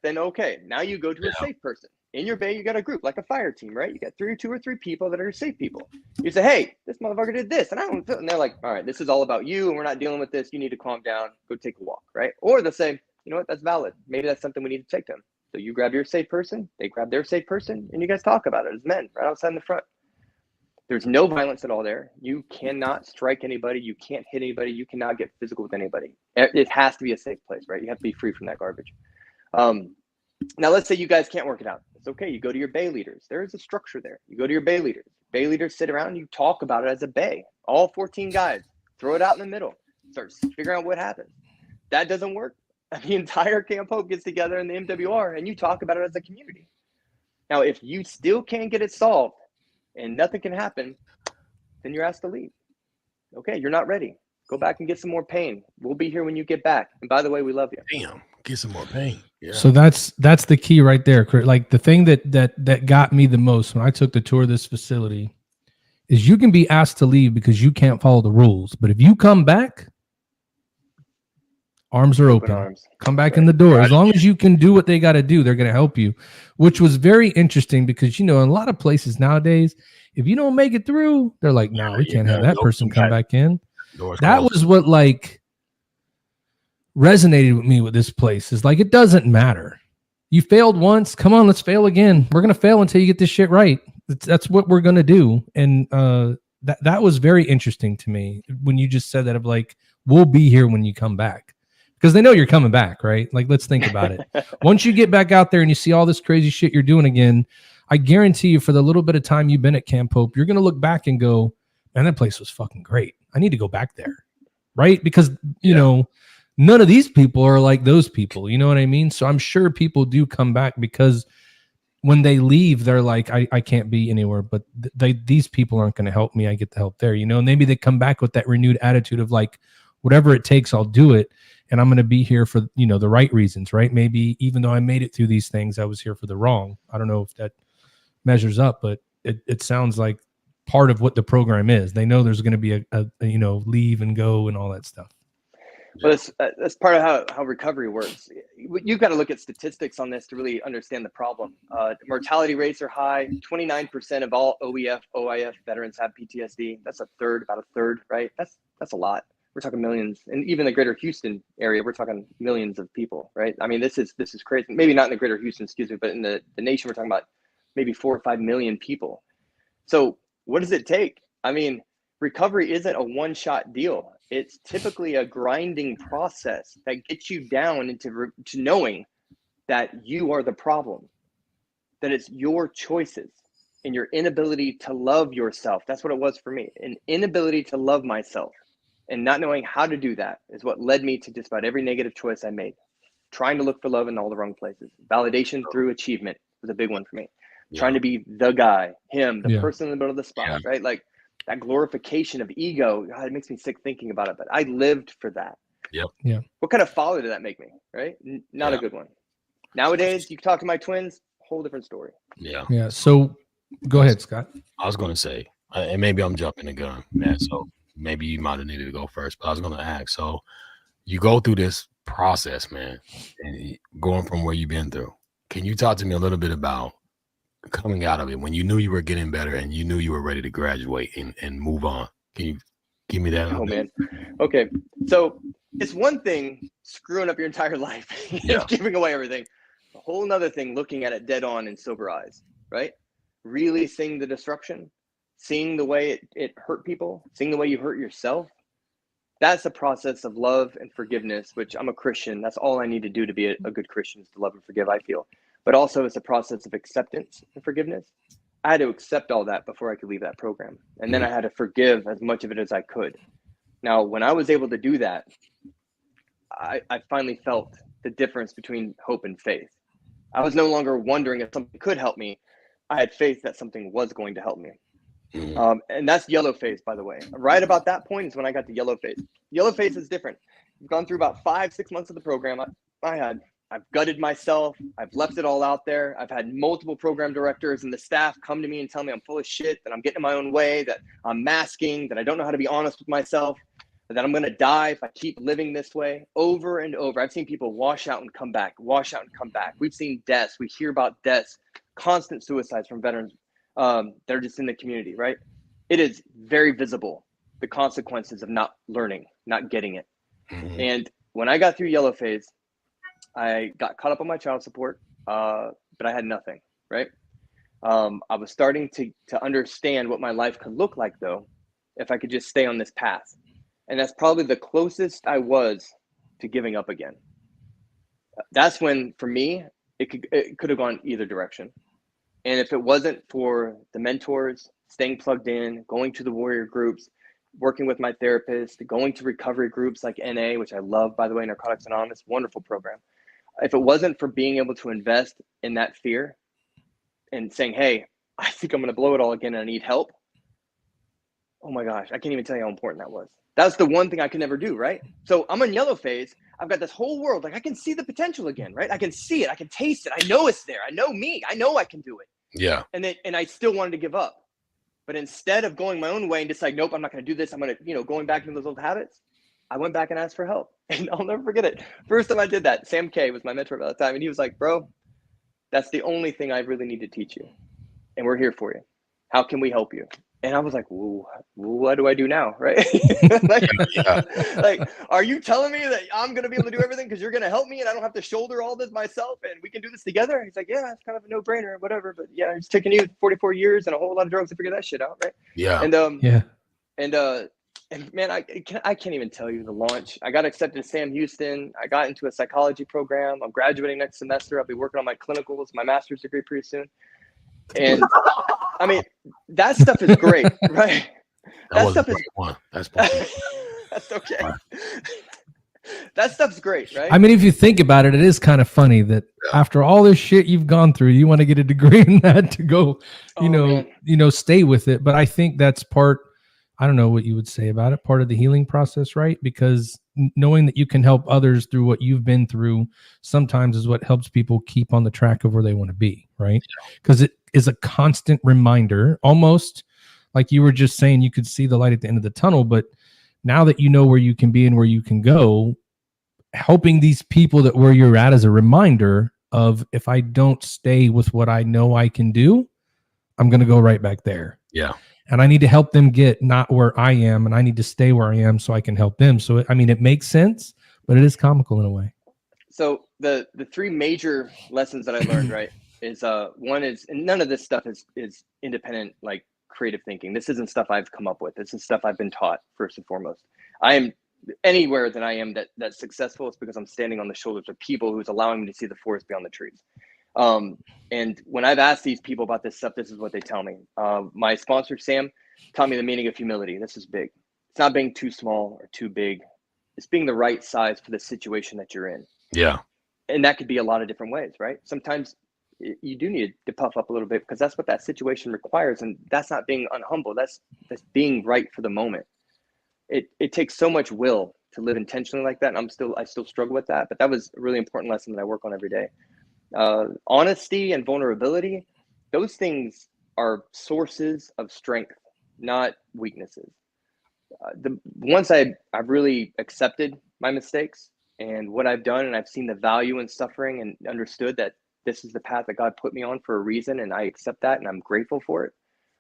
then okay, now you go to a safe person. In your bay, you got a group, like a fire team, right? You got two or three people that are safe people. You say, hey, this motherfucker did this, and I don't feel, and they're like, all right, this is all about you, and we're not dealing with this. You need to calm down, go take a walk, right? Or they'll say, you know what, that's valid. Maybe that's something we need to take to them. So you grab your safe person, they grab their safe person, and you guys talk about it as men right outside in the front. There's no violence at all there. You cannot strike anybody. You can't hit anybody. You cannot get physical with anybody. It has to be a safe place, right? You have to be free from that garbage. Now, let's say you guys can't work it out. It's okay. You go to your bay leaders. There is a structure there. You go to your bay leaders. Bay leaders sit around and you talk about it as a bay. All 14 guys. Throw it out in the middle. Start figuring out what happened. That doesn't work. The entire Camp Hope gets together in the MWR and you talk about it as a community. Now, if you still can't get it solved and nothing can happen, then you're asked to leave. Okay, you're not ready. Go back and get some more pain. We'll be here when you get back. And by the way, we love you. Damn, get some more pain. Yeah. So that's the key right there. Like, the thing that got me the most when I took the tour of this facility is you can be asked to leave because you can't follow the rules. But if you come back, arms are open. Arms. Come back in the door. As long as you can do what they got to do, they're going to help you, which was very interesting because, you know, in a lot of places nowadays, if you don't make it through, they're like, no, we can't have that person come back in. That was what like resonated with me with this place is like, it doesn't matter. You failed once. Come on, let's fail again. We're going to fail until you get this shit right. That's what we're going to do. And that was very interesting to me when you just said that of like, we'll be here when you come back. Because they know you're coming back, right? Like, let's think about it. Once you get back out there and you see all this crazy shit you're doing again, I guarantee you for the little bit of time you've been at Camp Hope, you're going to look back and go, man, that place was fucking great. I need to go back there, right? Because, you know, none of these people are like those people. You know what I mean? So I'm sure people do come back because when they leave, they're like, I can't be anywhere, but these people aren't going to help me. I get the help there, you know? And maybe they come back with that renewed attitude of like, whatever it takes, I'll do it. And I'm going to be here for, you know, the right reasons, right? Maybe even though I made it through these things, I was here for the wrong. I don't know if that measures up, but it sounds like part of what the program is. They know there's going to be a you know, leave and go and all that stuff. Well, that's part of how recovery works. You've got to look at statistics on this to really understand the problem. Mortality rates are high. 29% of all OIF veterans have PTSD. That's about a third, right? That's a lot. We're talking millions, and even the greater Houston area, we're talking millions of people, right? I mean, this is crazy. Maybe not in the greater Houston, but in the nation, we're talking about maybe 4 or 5 million people. So what does it take? I mean, recovery isn't a one-shot deal. It's typically a grinding process that gets you down into knowing that you are the problem, that it's your choices and your inability to love yourself. That's what it was for me, an inability to love myself. And not knowing how to do that is what led me to just about every negative choice I made. Trying to look for love in all the wrong places. Validation through achievement was a big one for me. Trying to be the guy, him, the person in the middle of the spot, right? Like that glorification of ego. God, it makes me sick thinking about it, but I lived for that. Yep. Yeah. What kind of father did that make me? Right? Not a good one. Nowadays, you can talk to my twins, whole different story. Yeah. Yeah. So go ahead, Scott. I was going to say, and maybe I'm jumping the gun, man. So maybe you might have needed to go first, but I was going to ask. So you go through this process, man, and going from where you've been through. Can you talk to me a little bit about coming out of it when you knew you were getting better and you knew you were ready to graduate and move on? Can you give me that? Oh, man. Okay. So it's one thing screwing up your entire life, giving away everything. A whole nother thing looking at it dead on in sober eyes, right? Really seeing the destruction, seeing the way it hurt people, seeing the way you hurt yourself. That's the process of love and forgiveness, which I'm a Christian. That's all I need to do to be a good Christian is to love and forgive, I feel. But also it's a process of acceptance and forgiveness. I had to accept all that before I could leave that program. And then I had to forgive as much of it as I could. Now, when I was able to do that, I finally felt the difference between hope and faith. I was no longer wondering if something could help me. I had faith that something was going to help me. And that's yellow phase, by the way. Right about that point is when I got to yellow phase. Yellow phase is different. I've gone through about 5-6 months of the program. I've gutted myself. I've left it all out there. I've had multiple program directors and the staff come to me and tell me I'm full of shit, that I'm getting in my own way, that I'm masking, that I don't know how to be honest with myself, that I'm going to die if I keep living this way over and over. I've seen people wash out and come back, wash out and come back. We've seen deaths. We hear about deaths, constant suicides from veterans that are just in the community, right? It is very visible, the consequences of not learning, not getting it. And when I got through yellow phase, I got caught up on my child support, but I had nothing, right? I was starting to understand what my life could look like, though, if I could just stay on this path. And that's probably the closest I was to giving up again. That's when, for me, it could have gone either direction. And if it wasn't for the mentors, staying plugged in, going to the warrior groups, working with my therapist, going to recovery groups like NA, which I love, by the way, Narcotics Anonymous, wonderful program. If it wasn't for being able to invest in that fear and saying, hey, I think I'm going to blow it all again and I need help. Oh my gosh, I can't even tell you how important that was. That's the one thing I could never do, right? So I'm in yellow phase. I've got this whole world. Like I can see the potential again, right? I can see it. I can taste it. I know it's there. I know me. I know I can do it. Yeah. And I still wanted to give up. But instead of going my own way and just like, nope, I'm not going to do this. I'm going to, going back into those old habits. I went back and asked for help. And I'll never forget it. First time I did that, Sam K was my mentor at the time. And he was like, bro, that's the only thing I really need to teach you. And we're here for you. How can we help you? And I was like, well, what do I do now? Right? like, are you telling me that I'm going to be able to do everything because you're going to help me and I don't have to shoulder all this myself and we can do this together? And he's like, yeah, it's kind of a no brainer, whatever. But yeah, it's taken you 44 years and a whole lot of drugs to figure that shit out. Right. Yeah. And man, I can't even tell you the launch. I got accepted to Sam Houston. I got into a psychology program. I'm graduating next semester. I'll be working on my clinicals, my master's degree pretty soon. And I mean, that stuff is great, right? That stuff is one. That's okay. That stuff's great, right? I mean, if you think about it, it is kind of funny that after all this shit you've gone through, you want to get a degree in that to go, stay with it. But I think that's I don't know what you would say about it, part of the healing process, right? Because knowing that you can help others through what you've been through sometimes is what helps people keep on the track of where they want to be, right? Because it is a constant reminder, almost like you were just saying, you could see the light at the end of the tunnel, but now that you know where you can be and where you can go, helping these people that where you're at is a reminder of, if I don't stay with what I know I can do, I'm going to go right back there. Yeah. And I need to help them get not where I am, and I need to stay where I am so I can help them. So, it makes sense, but it is comical in a way. So the three major lessons that I learned, right, is one is, and none of this stuff is independent, like creative thinking. This isn't stuff I've come up with. This is stuff I've been taught, first and foremost. I am anywhere that I am that's successful is because I'm standing on the shoulders of people who's allowing me to see the forest beyond the trees. And when I've asked these people about this stuff, this is what they tell me. My sponsor, Sam, taught me the meaning of humility. This is big. It's not being too small or too big. It's being the right size for the situation that you're in. Yeah. And that could be a lot of different ways, right? Sometimes you do need to puff up a little bit because that's what that situation requires. And that's not being unhumble. That's being right for the moment. It takes so much will to live intentionally like that. And I still struggle with that, but that was a really important lesson that I work on every day. Honesty and vulnerability, those things are sources of strength, not weaknesses. Once I've really accepted my mistakes and what I've done, and I've seen the value in suffering and understood that this is the path that God put me on for a reason, and I accept that and I'm grateful for it,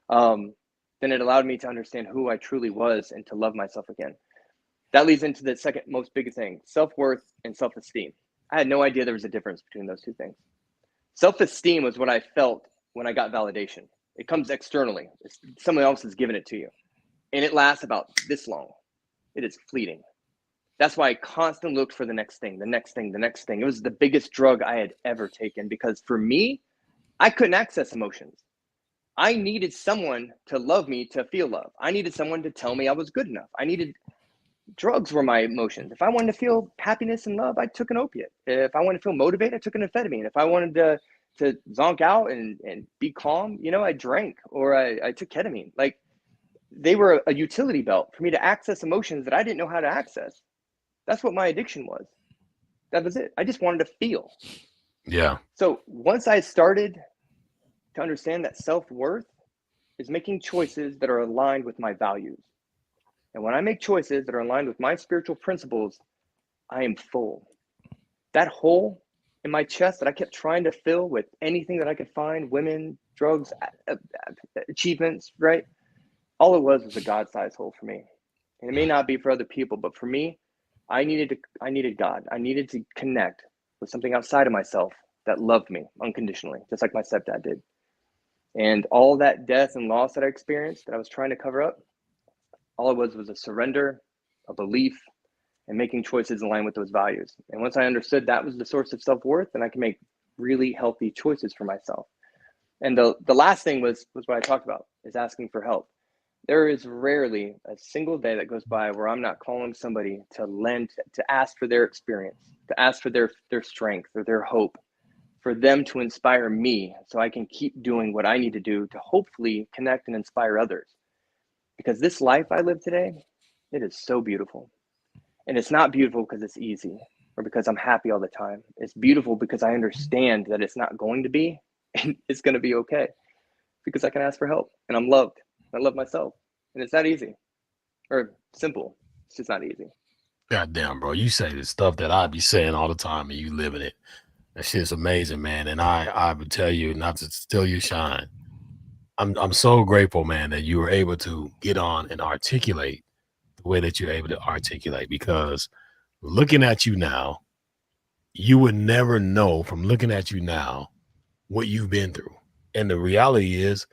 then it allowed me to understand who I truly was and to love myself again. That leads into the second most biggest thing, self-worth and self-esteem. I had no idea there was a difference between those two things. Self-esteem was what I felt when I got validation. It comes externally. Someone else has given it to you. And it lasts about this long. It is fleeting. That's why I constantly looked for the next thing, the next thing, the next thing. It was the biggest drug I had ever taken, because for me, I couldn't access emotions. I needed someone to love me to feel love. I needed someone to tell me I was good enough. Drugs were my emotions. If I wanted to feel happiness and love, I took an opiate. If I wanted to feel motivated, I took an amphetamine. If I wanted to zonk out and be calm, I drank, or I took ketamine. Like, they were a utility belt for me to access emotions that I didn't know how to access. That's what my addiction was. That was it. I just wanted to feel. Yeah. So once I started to understand that self-worth is making choices that are aligned with my values. And when I make choices that are aligned with my spiritual principles, I am full. That hole in my chest that I kept trying to fill with anything that I could find, women, drugs, achievements, right? All it was a God-sized hole for me. And it may not be for other people, but for me, I needed God. I needed to connect with something outside of myself that loved me unconditionally, just like my stepdad did. And all that death and loss that I experienced that I was trying to cover up, all it was a surrender, a belief, and making choices in line with those values. And once I understood that was the source of self-worth, then I can make really healthy choices for myself. And the last thing was what I talked about, is asking for help. There is rarely a single day that goes by where I'm not calling somebody to ask for their experience, to ask for their strength or their hope, for them to inspire me so I can keep doing what I need to do to hopefully connect and inspire others. Because this life I live today, it is so beautiful. And it's not beautiful because it's easy or because I'm happy all the time. It's beautiful because I understand that it's not going to be, and it's going to be okay, because I can ask for help and I'm loved. I love myself. And it's not easy or simple. It's just not easy. God damn, bro. You say the stuff that I be saying all the time and you live in it. That shit's amazing, man. And I would tell you not to steal your shine. I'm so grateful, man, that you were able to get on and articulate the way that you're able to articulate, because looking at you now, you would never know from looking at you now what you've been through. And the reality is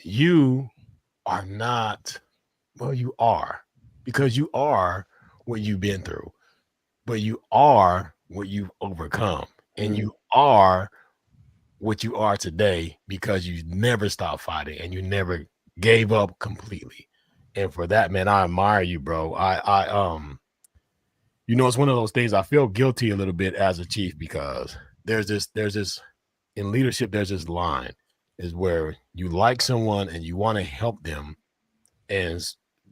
you are not, well, you are, because you are what you've been through, but you are what you've overcome, and you are what you are today because you never stopped fighting and you never gave up completely. And for that, man, I admire you, bro. It's one of those things I feel guilty a little bit as a chief, because there's this in leadership, there's this line is where you like someone and you want to help them, and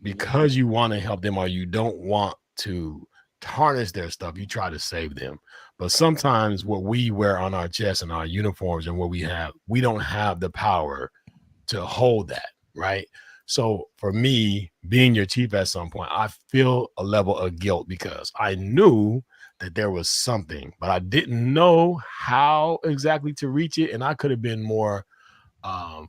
because you want to help them or you don't want to tarnish their stuff, you try to save them. But sometimes what we wear on our chest and our uniforms and what we don't have the power to hold that, right? So for me, being your chief at some point, I feel a level of guilt because I knew that there was something, but I didn't know how exactly to reach it. And I could have been more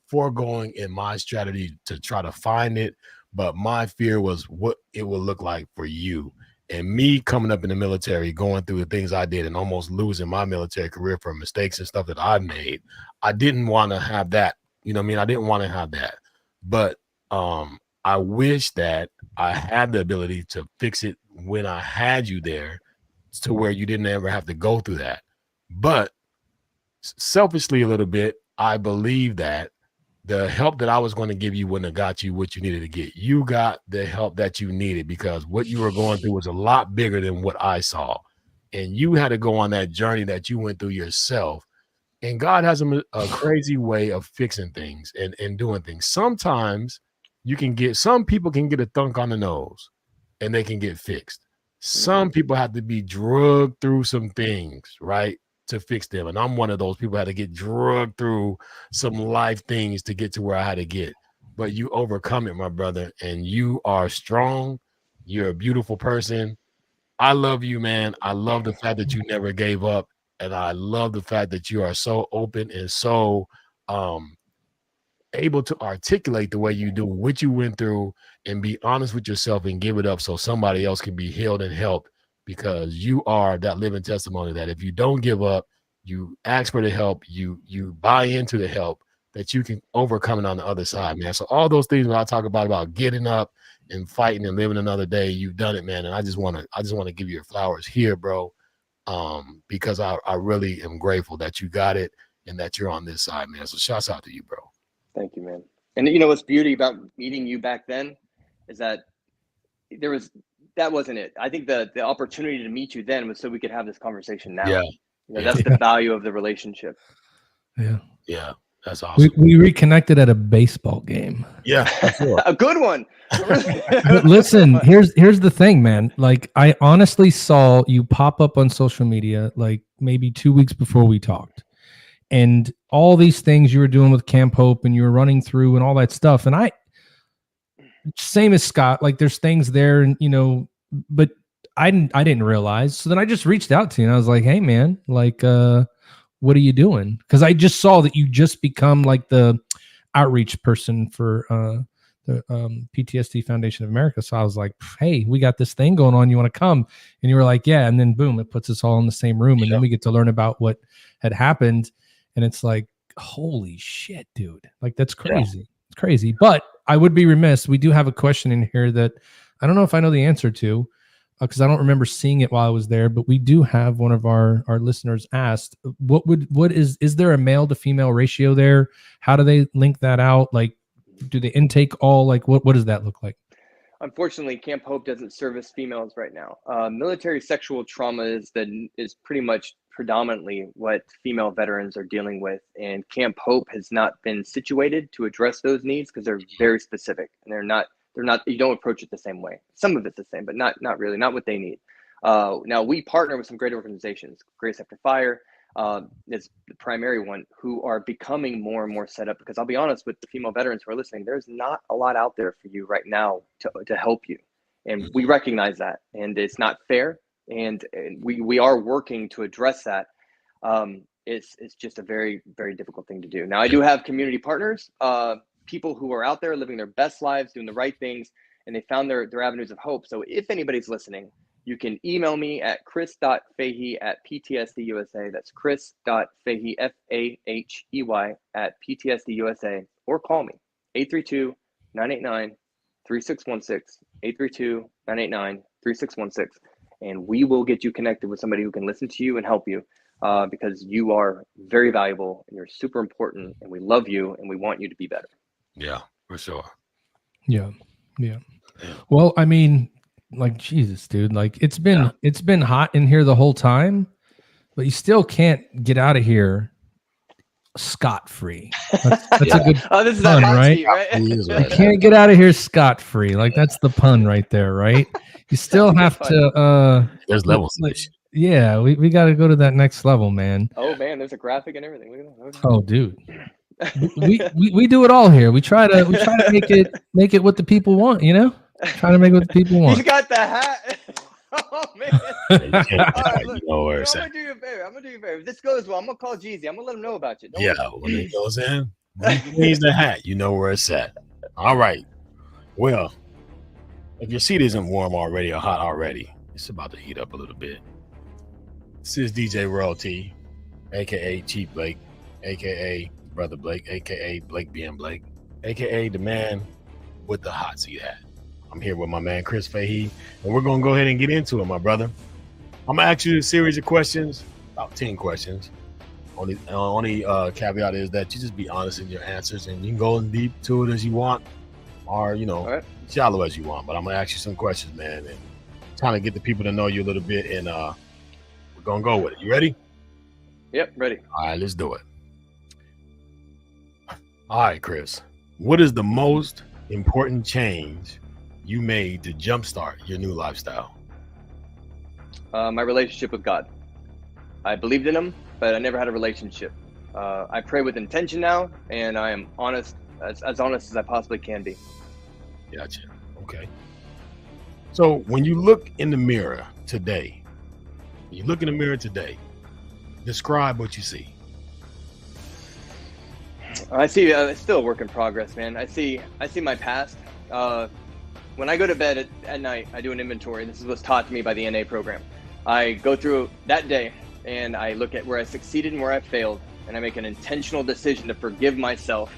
foregoing in my strategy to try to find it. But my fear was what it would look like for you. And me coming up in the military, going through the things I did and almost losing my military career for mistakes and stuff that I made, I didn't want to have that. You know what I mean? I didn't want to have that. But I wish that I had the ability to fix it when I had you there, to where you didn't ever have to go through that. But selfishly a little bit, I believe that the help that I was going to give you wouldn't have got you what you needed to get. You got the help that you needed because what you were going through was a lot bigger than what I saw. And you had to go on that journey that you went through yourself. And God has a crazy way of fixing things and doing things. Sometimes some people can get a thunk on the nose and they can get fixed. Some people have to be drugged through some things, right, to fix them. And I'm one of those people who had to get drugged through some life things to get to where I had to get. But you overcome it, my brother, and you are strong. You're a beautiful person. I love you, man. I love the fact that you never gave up. And I love the fact that you are so open and so able to articulate the way you do what you went through and be honest with yourself and give it up so somebody else can be healed and helped, because you are that living testimony that if you don't give up, you ask for the help, you buy into the help, that you can overcome it on the other side, man. So all those things when I talk about getting up and fighting and living another day, you've done it, man. And I just want to give you your flowers here, bro. Because I really am grateful that you got it and that you're on this side, man. So shouts out to you, bro. Thank you, man. And you know what's beauty about meeting you back then is that that wasn't it. I think the opportunity to meet you then was so we could have this conversation now. Yeah. You know, that's the value of the relationship. Yeah. Yeah. That's awesome. We reconnected at a baseball game. Yeah. Sure. A good one. But listen, here's the thing, man. Like, I honestly saw you pop up on social media like maybe 2 weeks before we talked. And all these things you were doing with Camp Hope and you were running through and all that stuff. And same as Scott, like there's things there and, you know, but I didn't realize. So then I just reached out to you and I was like, hey man, like, what are you doing? Cause I just saw that you just become like the outreach person for, the PTSD Foundation of America. So I was like, hey, we got this thing going on. You want to come? And you were like, yeah. And then boom, it puts us all in the same room. And then we get to learn about what had happened. And it's like, holy shit, dude. Like, that's crazy. Yeah. It's crazy. But I would be remiss. We do have a question in here that I don't know if I know the answer to, because I don't remember seeing it while I was there, but we do have one of our listeners asked, is there a male to female ratio there? How do they link that out? Like, do they intake all, like, what does that look like? Unfortunately, Camp Hope doesn't service females right now. Military sexual trauma is pretty much predominantly what female veterans are dealing with, and Camp Hope has not been situated to address those needs because they're very specific and they're not. You don't approach it the same way. Some of it's the same, but not really, not what they need. Now we partner with some great organizations. Grace After Fire is the primary one, who are becoming more and more set up, because I'll be honest with the female veterans who are listening, there's not a lot out there for you right now to help you. And we recognize that, and it's not fair. And we are working to address that. It's just a very, very difficult thing to do. Now I do have community partners, people who are out there living their best lives, doing the right things, and they found their avenues of hope. So if anybody's listening, you can email me at chris.fahey@PTSD-USA. That's chris.fahey, Fahey, @PTSD-USA, or call me, 832-989-3616, 832-989-3616. And we will get you connected with somebody who can listen to you and help you, because you are very valuable and you're super important, and we love you and we want you to be better. Yeah, for sure. Yeah. Well, I mean, like, Jesus, dude, like it's been hot in here the whole time, but you still can't get out of here scot-free. That's a good this is pun, right? Seat, right? You can't get out of here scot-free. Like, that's the pun right there, right? You still have to there's levels. Yeah, we got to go to that next level, man. Oh man, there's a graphic and everything. Look at that. Oh, dude. we do it all here. We try to make it what the people want, you know? Trying to make what the people want. He's got the hat. Oh man. Right, look, I'm gonna do you a favor. If this goes well, I'm gonna call Jeezy. I'm gonna let him know about you. When it goes in, when he needs the hat, you know where it's at. All right. Well, if your seat isn't warm already or hot already, it's about to heat up a little bit. This is DJ Royalty, aka Chief Blake, aka Brother Blake, aka Blake being Blake, aka the man with the hot seat hat. I'm here with my man Chris Fahey, and we're gonna go ahead and get into it, my brother. I'm gonna ask you a series of questions, about 10 questions. Only caveat is that you just be honest in your answers, and you can go as deep to it as you want, or shallow as you want. But I'm gonna ask you some questions, man, and trying to get the people to know you a little bit, and we're gonna go with it. You ready? Yep, ready. All right, let's do it. All right, Chris. What is the most important change you made to jumpstart your new lifestyle? My relationship with God. I believed in him, but I never had a relationship. I pray with intention now, and I am honest, as honest as I possibly can be. Gotcha. Okay. So when you look in the mirror today, describe what you see. I see. It's still a work in progress, man. I see my past. When I go to bed at night, I do an inventory. This is what's taught to me by the NA program. I go through that day and I look at where I succeeded and where I failed, and I make an intentional decision to forgive myself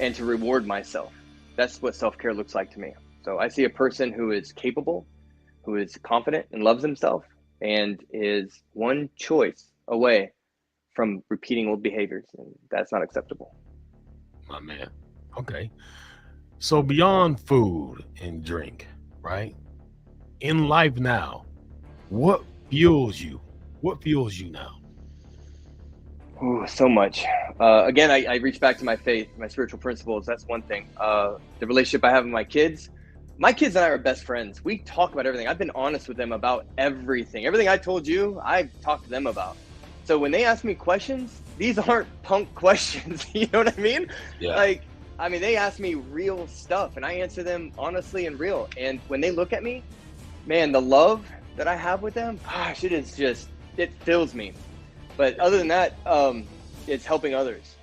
and to reward myself. That's what self-care looks like to me. So I see a person who is capable, who is confident and loves himself, and is one choice away from repeating old behaviors, and that's not acceptable. My man. Okay. So beyond food and drink, right? In life now, what fuels you? What fuels you now? Ooh, so much. Again, I reach back to my faith, my spiritual principles. That's one thing. The relationship I have with my kids and I are best friends. We talk about everything. I've been honest with them about everything. Everything I told you, I've talked to them about. So when they ask me questions, these aren't punk questions. You know what I mean? Yeah. They ask me real stuff and I answer them honestly and real. And when they look at me, man, the love that I have with them, gosh, it fills me. But other than that, it's helping others.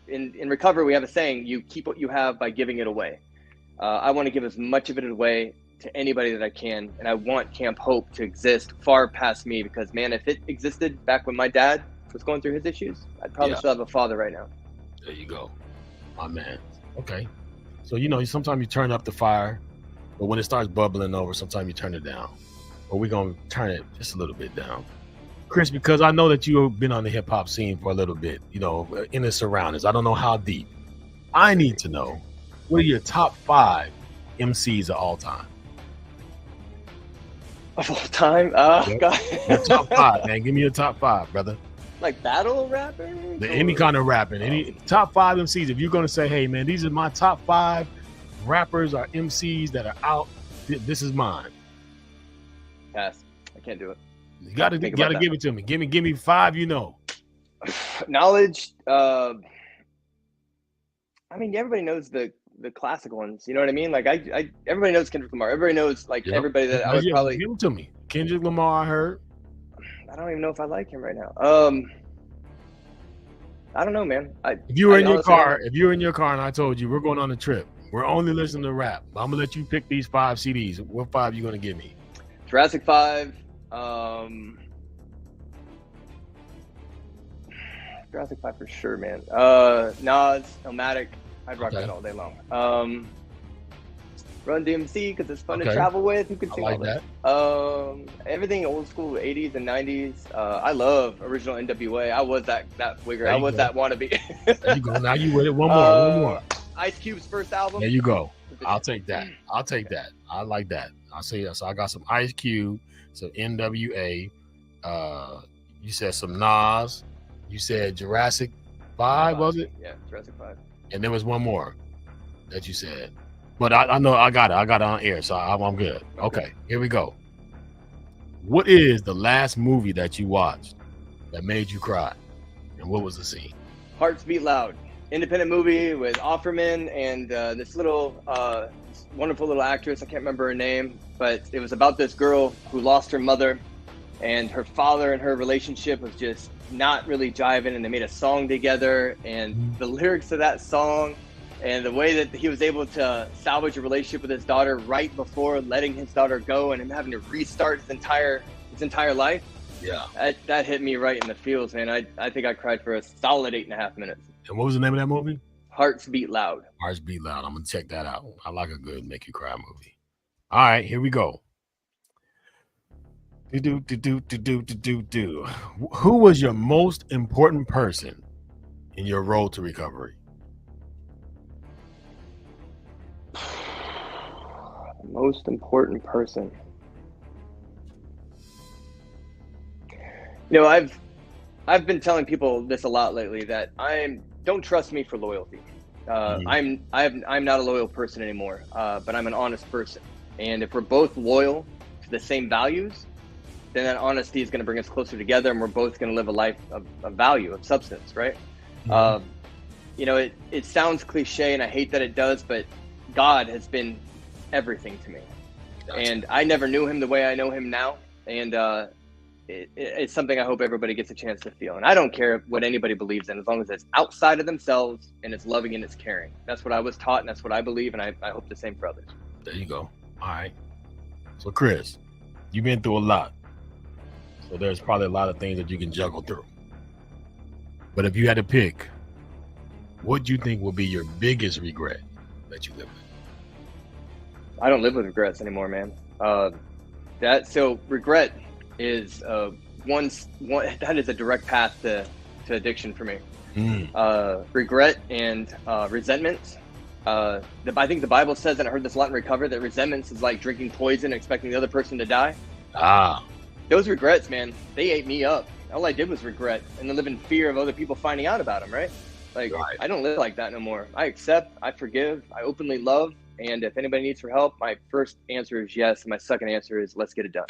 In recovery, we have a saying, you keep what you have by giving it away. I want to give as much of it away to anybody that I can. And I want Camp Hope to exist far past me, because, man, if it existed back when my dad was going through his issues, I'd probably still have a father right now. There you go. My man. Okay. So, sometimes you turn up the fire, but when it starts bubbling over, sometimes you turn it down. But we're going to turn it just a little bit down. Chris, because I know that you've been on the hip hop scene for a little bit, in the surroundings. I don't know how deep. I need to know, what are your top 5 MCs of all time? Of all time? Yep. God. Your top 5, man. Give me your top 5, brother. Like battle rapper? Any kind of rapping. Any top 5 MCs. If you're going to say, hey, man, these are my top 5 rappers or MCs that are out, this is mine. Pass. I can't do it. You gotta give it to me. Give me 5, Knowledge. Everybody knows the classic ones. You know what I mean? Like everybody knows Kendrick Lamar. Everybody knows everybody that I would probably give them to me. Kendrick Lamar, I heard. I don't even know if I like him right now. I don't know, man. If you were in your car and I told you we're going on a trip, we're only listening to rap, I'm gonna let you pick these 5 CDs. What 5 you gonna give me? Jurassic 5. Jurassic 5 for sure, man. Nas, Illmatic, I'd rock that all day long. Run DMC, because it's fun to travel with. Who can sing all that? Everything old school, 80s and 90s. I love original NWA. I was that wigger. I was that wannabe. There you go. Now you with it. One more. Ice Cube's first album. There you go. I'll take that. I like that. I'll say that. So I got some Ice Cube, some NWA. You said some Nas. You said Jurassic 5, was it? Yeah, Jurassic 5. And there was one more that you said. But I know I got it. I got it on air, so I'm good. Okay, here we go. What is the last movie that you watched that made you cry? And what was the scene? Hearts Beat Loud. Independent movie with Offerman and this little wonderful little actress. I can't remember her name, but it was about this girl who lost her mother, and her father and her relationship was just not really jiving, and they made a song together, and the lyrics of that song and the way that he was able to salvage a relationship with his daughter right before letting his daughter go and him having to restart his entire life. Yeah. That hit me right in the feels, man. I think I cried for a solid 8.5 minutes. And what was the name of that movie? Hearts Beat Loud. Hearts Beat Loud. I'm going to check that out. I like a good make you cry movie. All right, here we go. Who was your most important person in your road to recovery? Most important person. I've been telling people this a lot lately, that don't trust me for loyalty. I'm not a loyal person anymore, but I'm an honest person. And if we're both loyal to the same values, then that honesty is going to bring us closer together, and we're both going to live a life of value, of substance, right? It sounds cliche, and I hate that it does, but God has been everything to me. Gotcha. And I never knew him the way I know him now. And it's something I hope everybody gets a chance to feel. And I don't care what anybody believes in, as long as it's outside of themselves and it's loving and it's caring. That's what I was taught, and that's what I believe, and I hope the same for others. There you go. All right. So, Chris, you've been through a lot. So there's probably a lot of things that you can juggle through. But if you had to pick, what do you think will be your biggest regret that you live with? I don't live with regrets anymore, man. Regret is one that is a direct path to addiction for me. Regret and resentment. I think the Bible says, and I heard this a lot in Recover, that resentment is like drinking poison and expecting the other person to die. Those regrets, man, they ate me up. All I did was regret and then live in fear of other people finding out about them, right? Right. I don't live like that no more. I accept, I forgive, I openly love, and if anybody needs for help, my first answer is yes, and my second answer is let's get it done.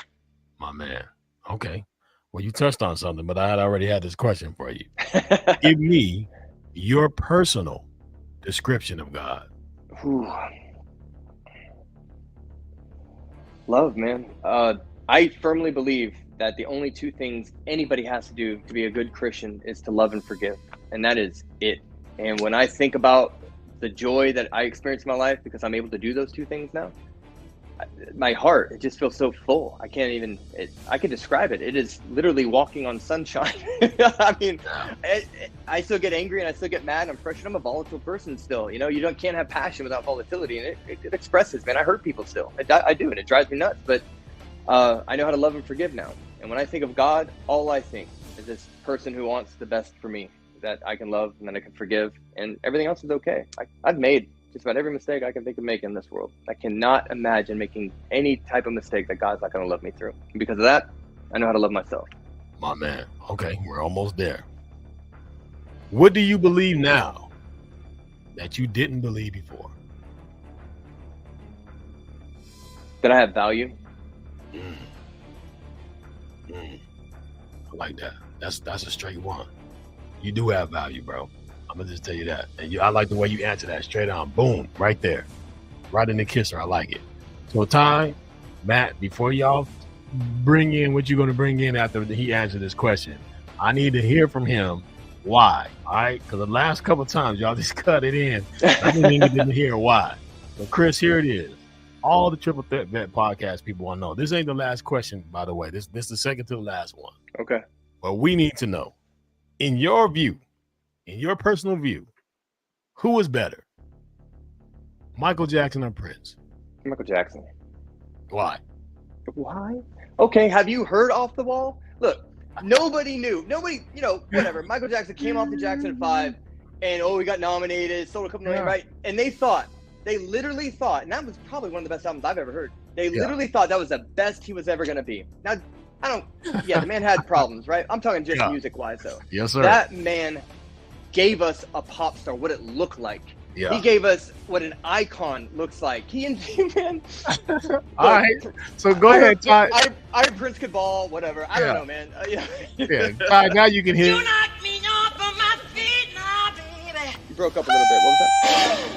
My man. Okay. Well, you touched on something, but I had already had this question for you. Give me your personal description of God. Love, man. I firmly believe that the only two things anybody has to do to be a good Christian is to love and forgive. And that is it. And when I think about the joy that I experience in my life because I'm able to do those two things now, my heart, it just feels so full. I can't even, I can describe it. It is literally walking on sunshine. I mean, I still get angry and I still get mad and I'm frustrated. I'm a volatile person still. You can't have passion without volatility, and it expresses, man. I hurt people still. I do, and it drives me nuts. But I know how to love and forgive now. And when I think of God, all I think is this person who wants the best for me, that I can love and that I can forgive, and everything else is okay. I've made just about every mistake I can think of making in this world. I cannot imagine making any type of mistake that God's not going to love me through. And because of that, I know how to love myself. My man. Okay, we're almost there. What do you believe now that you didn't believe before? That I have value. I like that. That's a straight one. You do have value, bro. I'm gonna just tell you that. And I like the way you answer that, straight on. Boom, right there. Right in the kisser. I like it. So Ty, Matt, before y'all bring in what you're gonna bring in after he answered this question, I need to hear from him why. All right, because the last couple of times y'all just cut it in. I didn't hear why. So Chris, here it is. All the Triple Threat Vet podcast people want to know. This ain't the last question, by the way. This is the second to the last one. Okay. But we need to know, in your view, in your personal view, who is better, Michael Jackson or Prince? Michael Jackson. Why? Okay, have you heard Off the Wall? Look, nobody knew. Nobody, whatever. Michael Jackson came off the Jackson 5 and, he got nominated, sold a couple million, right? And they literally thought, and that was probably one of the best albums I've ever heard. They literally thought that was the best he was ever going to be. Now, the man had problems, right? I'm talking just music-wise, though. Yes, sir. That man gave us a pop star, what it looked like. Yeah. He gave us what an icon looks like. Man. All right. So go ahead, Ty. I Prince could ball, whatever. I don't know, man. Ty, now you can hear. You knocked me off of my feet now, baby. You broke up a little bit. What was that?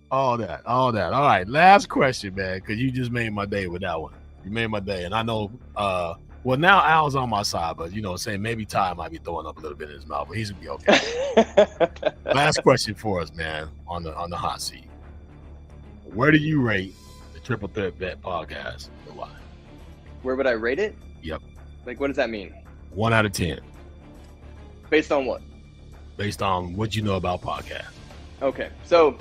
All that. All right. Last question, man, because you just made my day with that one. You made my day. And I know, now Al's on my side, but, saying maybe Ty might be throwing up a little bit in his mouth, but he's going to be okay. Last question for us, man, on the hot seat. Where do you rate the Triple Threat Vet podcast and why? Where would I rate it? Yep. Like, what does that mean? 1 out of 10. Based on what? Based on what you know about podcasts. Okay. So,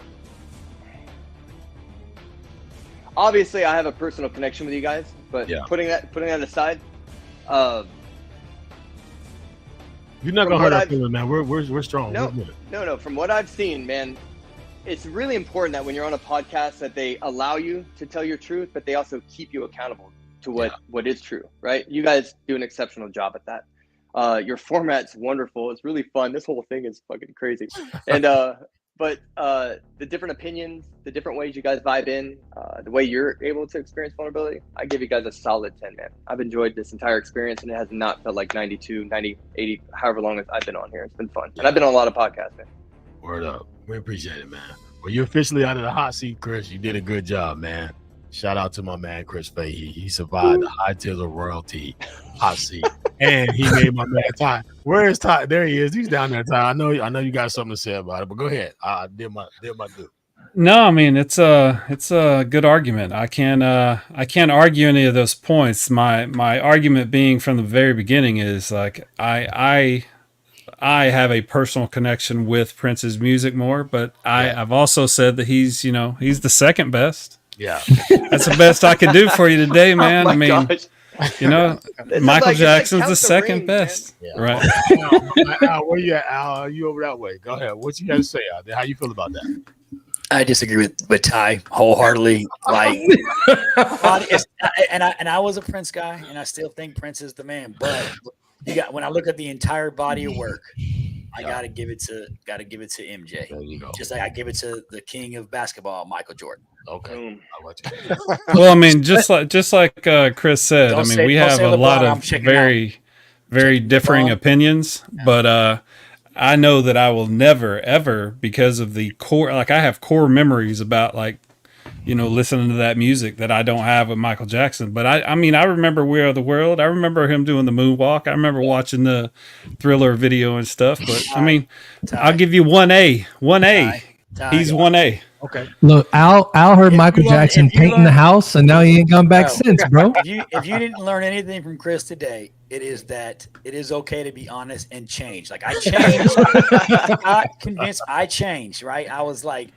obviously, I have a personal connection with you guys, but putting that aside, you're not gonna hurt our feelings, man. We're strong. No. From what I've seen, man, it's really important that when you're on a podcast that they allow you to tell your truth, but they also keep you accountable to what is true, right? You guys do an exceptional job at that. Your format's wonderful. It's really fun. This whole thing is fucking crazy, and But the different opinions, the different ways you guys vibe in, the way you're able to experience vulnerability, I give you guys a solid 10, man. I've enjoyed this entire experience, and it has not felt like 92, 90, 80, however long I've been on here. It's been fun. And I've been on a lot of podcasts, man. Word up. We appreciate it, man. Well, you're officially out of the hot seat, Chris. You did a good job, man. Shout out to my man, Chris Fahey. He survived the high tiers of royalty hot seat. And he made my man Ty. Where is Ty? There he is. He's down there, Ty. I know you got something to say about it, but go ahead. I did my due. No, I mean it's a good argument. I can't argue any of those points. My argument being from the very beginning is like I have a personal connection with Prince's music more, but I've also said that he's the second best. Yeah, that's the best I could do for you today, man. Oh I mean, gosh. Michael Jackson's the second best, right? Al, where you at, Al? You over that way? Go ahead. What you got to say out there? How you feel about that? I disagree with Ty wholeheartedly. Like, and I was a Prince guy, and I still think Prince is the man. But when I look at the entire body of work, I gotta give it to MJ. There you go. Just like I give it to the king of basketball, Michael Jordan. Okay. Well, I mean, just like Chris said, we have a lot of very differing opinions, but I know that I will never ever, because of the core, like I have core memories about listening to that music that I don't have with Michael Jackson. But I remember We Are the World. I remember him doing the moonwalk. I remember watching the Thriller video and stuff. But I'll give you 1A. 1A. He's 1A. Okay. Look, Al heard Michael Jackson painting the house, and now he ain't come back since, bro. If you didn't learn anything from Chris today, it is that it is okay to be honest and change. Like I changed. I got convinced I changed. Right? I was like,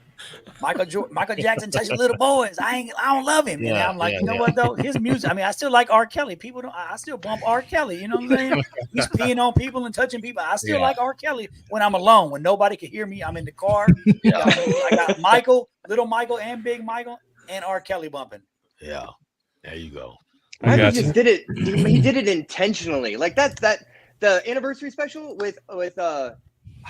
Michael Jackson touching little boys. I don't love him. And I'm like, what though? His music. I mean, I still like R. Kelly. People don't. I still bump R. Kelly. You know what I'm saying? He's peeing on people and touching people. I still like R. Kelly when I'm alone, when nobody can hear me. I'm in the car. I got Michael, little Michael, and Big Michael, and R. Kelly bumping. Yeah, there you go. I think he just did it. He did it intentionally. Like the anniversary special with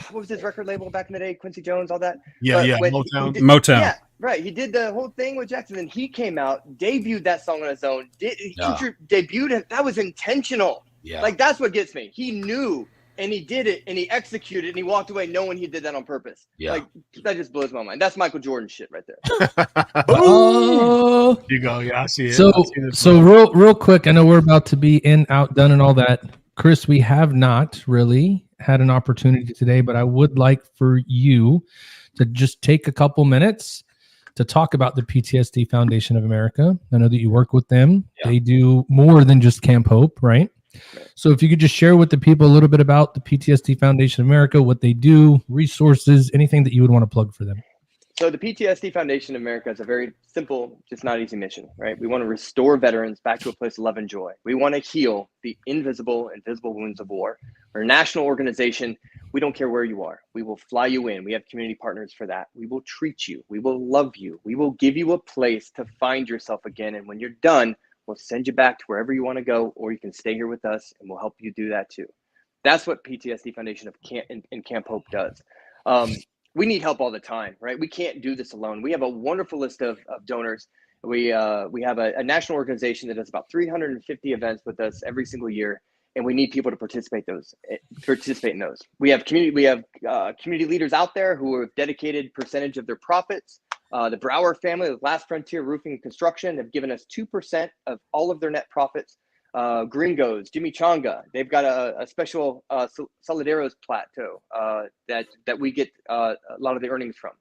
what was his record label back in the day? Quincy Jones, all that. Motown. Motown. Yeah, right. He did the whole thing with Jackson, and he came out, debuted that song on his own. Debuted it. That was intentional. Yeah. Like that's what gets me. He knew, and he did it, and he executed, and he walked away knowing he did that on purpose. Yeah. Like that just blows my mind. That's Michael Jordan shit right there. Oh, you go. Yeah, I see it. So real quick. I know we're about to be in, out, done, and all that. Chris, we have not really had an opportunity today, but I would like for you to just take a couple minutes to talk about the PTSD Foundation of America. I know that you work with them. Yeah. They do more than just Camp Hope, right? So if you could just share with the people a little bit about the PTSD Foundation of America, what they do, resources, anything that you would want to plug for them. So the PTSD Foundation of America is a very simple, just not easy mission, right? We want to restore veterans back to a place of love and joy. We want to heal the invisible and visible wounds of war. We're a national organization. We don't care where you are. We will fly you in. We have community partners for that. We will treat you. We will love you. We will give you a place to find yourself again. And when you're done, we'll send you back to wherever you want to go, or you can stay here with us and we'll help you do that too. That's what PTSD Foundation of Camp Hope does. We need help all the time, right? We can't do this alone. We have a wonderful list of donors. We have a national organization that does about 350 events with us every single year, and we need people to participate in those. We have community leaders out there who have dedicated percentage of their profits. The Brower family, the Last Frontier Roofing and Construction, have given us 2% of all of their net profits. Gringos, Jimmy Changa, they've got a special Solidaros plateau that we get a lot of the earnings from.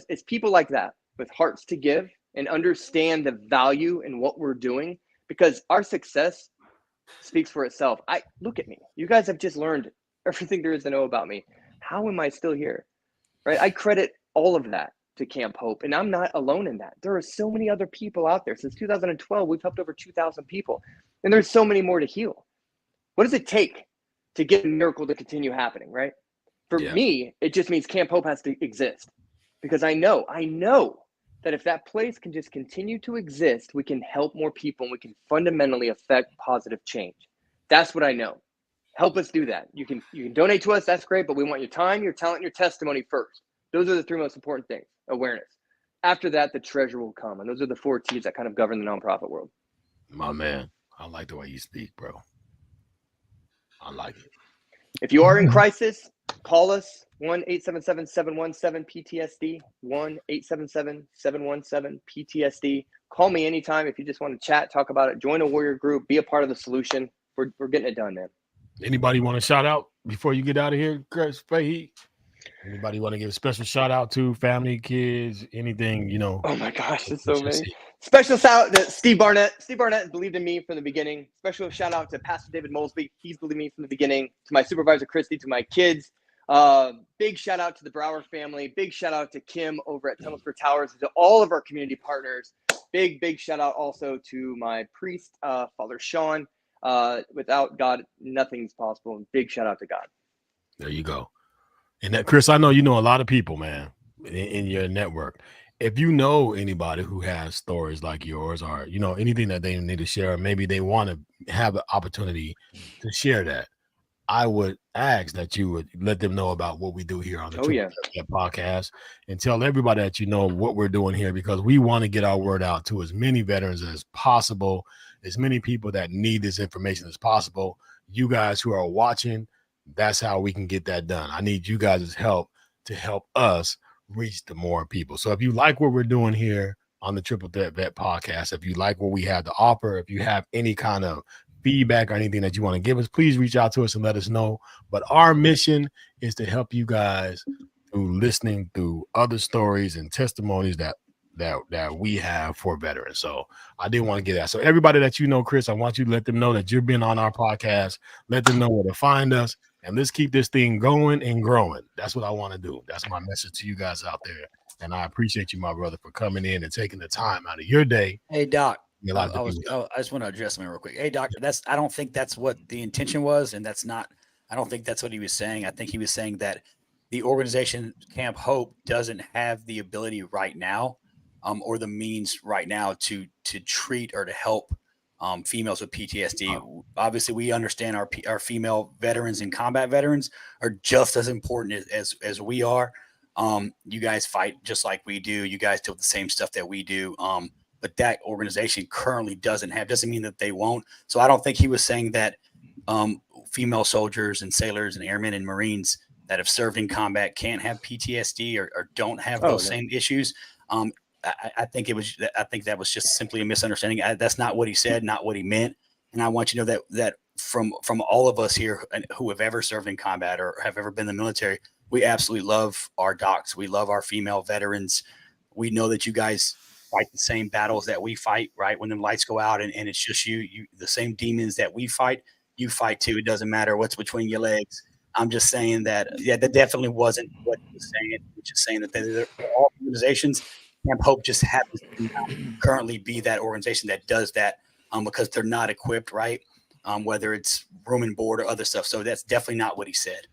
It's people like that with hearts to give and understand the value in what we're doing, because our success speaks for itself. Look at me. You guys have just learned everything there is to know about me. How am I still here? Right? I credit all of that to Camp Hope, and I'm not alone in that. There are so many other people out there. Since 2012, we've helped over 2,000 people, and there's so many more to heal. What does it take to get a miracle to continue happening, right? For me, it just means Camp Hope has to exist, because I know that if that place can just continue to exist, we can help more people and we can fundamentally affect positive change. That's what I know. Help us do that. You can donate to us. That's great, but we want your time, your talent, and your testimony first. Those are the three most important things. Awareness. After that, the treasure will come. And those are the 4 T's that kind of govern the nonprofit world. My man, I like the way you speak, bro. I like it. If you are in crisis, call us 1-877-717-PTSD, 1-877-717-PTSD. Call me anytime if you just want to chat, talk about it, join a warrior group, be a part of the solution. We're getting it done, man. Anybody want to shout out before you get out of here, Chris Fahey? Anybody want to give a special shout out to family, kids, anything, you know? Oh my gosh, there's so many. Special shout out to Steve Barnett. Steve Barnett believed in me from the beginning. Special shout out to Pastor David Molesby. He's believed in me from the beginning. To my supervisor, Christy, to my kids. Big shout out to the Brower family. Big shout out to Kim over at Tunnels for Towers, to all of our community partners. Big shout out also to my priest, Father Sean. Without God, nothing's possible. And big shout out to God. There you go. And that, Chris, I know you know a lot of people, man, in your network. If you know anybody who has stories like yours, or you know anything that they need to share, or maybe they want to have an opportunity to share that, I would ask that you would let them know about what we do here on the podcast, and tell everybody that you know what we're doing here, because we want to get our word out to as many veterans as possible, as many people that need this information as possible. You guys who are watching, that's how we can get that done. I need you guys' help to help us reach the more people. So if you like what we're doing here on the Triple Threat Vet podcast, if you like what we have to offer, if you have any kind of feedback or anything that you want to give us, please reach out to us and let us know. But our mission is to help you guys through listening through other stories and testimonies that we have for veterans. So I didn't want to get that. So everybody that you know, Chris, I want you to let them know that you've been on our podcast. Let them know where to find us, and let's keep this thing going and growing. That's what I want to do. That's my message to you guys out there. And I appreciate you, my brother, for coming in and taking the time out of your day. Hey, Doc. I just want to address something real quick. Hey, Doc, I don't think that's what the intention was, and I don't think that's what he was saying. I think he was saying that the organization Camp Hope doesn't have the ability right now, or the means right now to treat or to help females with PTSD. Obviously, we understand our female veterans and combat veterans are just as important as we are. You guys fight just like we do. You guys deal with the same stuff that we do. But that organization currently doesn't mean that they won't. So I don't think he was saying that female soldiers and sailors and airmen and Marines that have served in combat can't have PTSD or don't have those same issues. I think that was just simply a misunderstanding. That's not what he said, not what he meant. And I want you to know that from all of us here who have ever served in combat or have ever been in the military, we absolutely love our docs. We love our female veterans. We know that you guys fight the same battles that we fight, right? When the lights go out and it's just you, the same demons that we fight, you fight too. It doesn't matter what's between your legs. I'm just saying that, that definitely wasn't what he was saying. He's just saying that they're all organizations. Camp Hope just happens to currently be that organization that does that because they're not equipped, right? Whether it's room and board or other stuff. So that's definitely not what he said.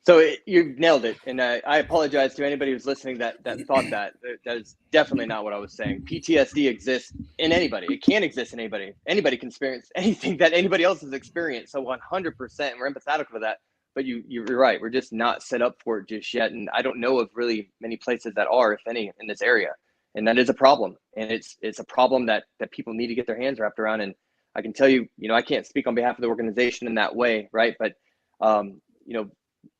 So you nailed it. And I apologize to anybody who's listening that thought that. That is definitely not what I was saying. PTSD exists in anybody. It can exist in anybody. Anybody can experience anything that anybody else has experienced. So 100%, we're empathetic with that. But you're right. We're just not set up for it just yet. And I don't know of really many places that are, if any, in this area. And that is a problem. And it's a problem that people need to get their hands wrapped around. And I can tell you, I can't speak on behalf of the organization in that way, right? But,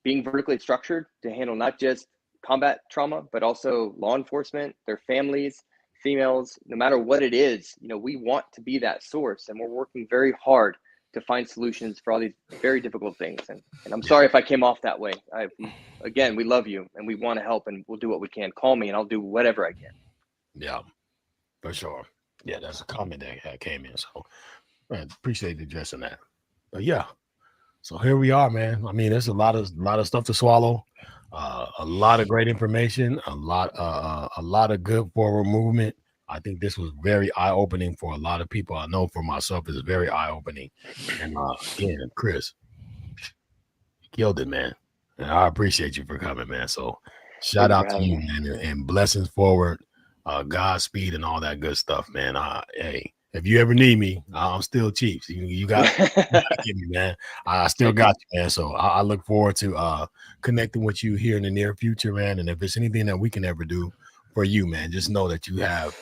being vertically structured to handle not just combat trauma, but also law enforcement, their families, females, no matter what it is, we want to be that source. And we're working very hard to find solutions for all these very difficult things. And I'm sorry if I came off that way. Again, we love you and we want to help and we'll do what we can. Call me and I'll do whatever I can. Yeah, for sure. Yeah, that's a comment that came in. So I appreciate you addressing that. But yeah. So here we are, man. I mean, there's a lot of stuff to swallow, a lot of great information, a lot of good forward movement. I think this was very eye-opening for a lot of people. I know for myself, it's very eye-opening. And again, Chris, you killed it, man. And I appreciate you for coming, man. So shout out to you, man, and blessings forward, Godspeed, and all that good stuff, man. Hey, if you ever need me, I'm still cheap. So you got to get me, man. I still got you, man. So I look forward to connecting with you here in the near future, man. And if there's anything that we can ever do for you, man, just know that you have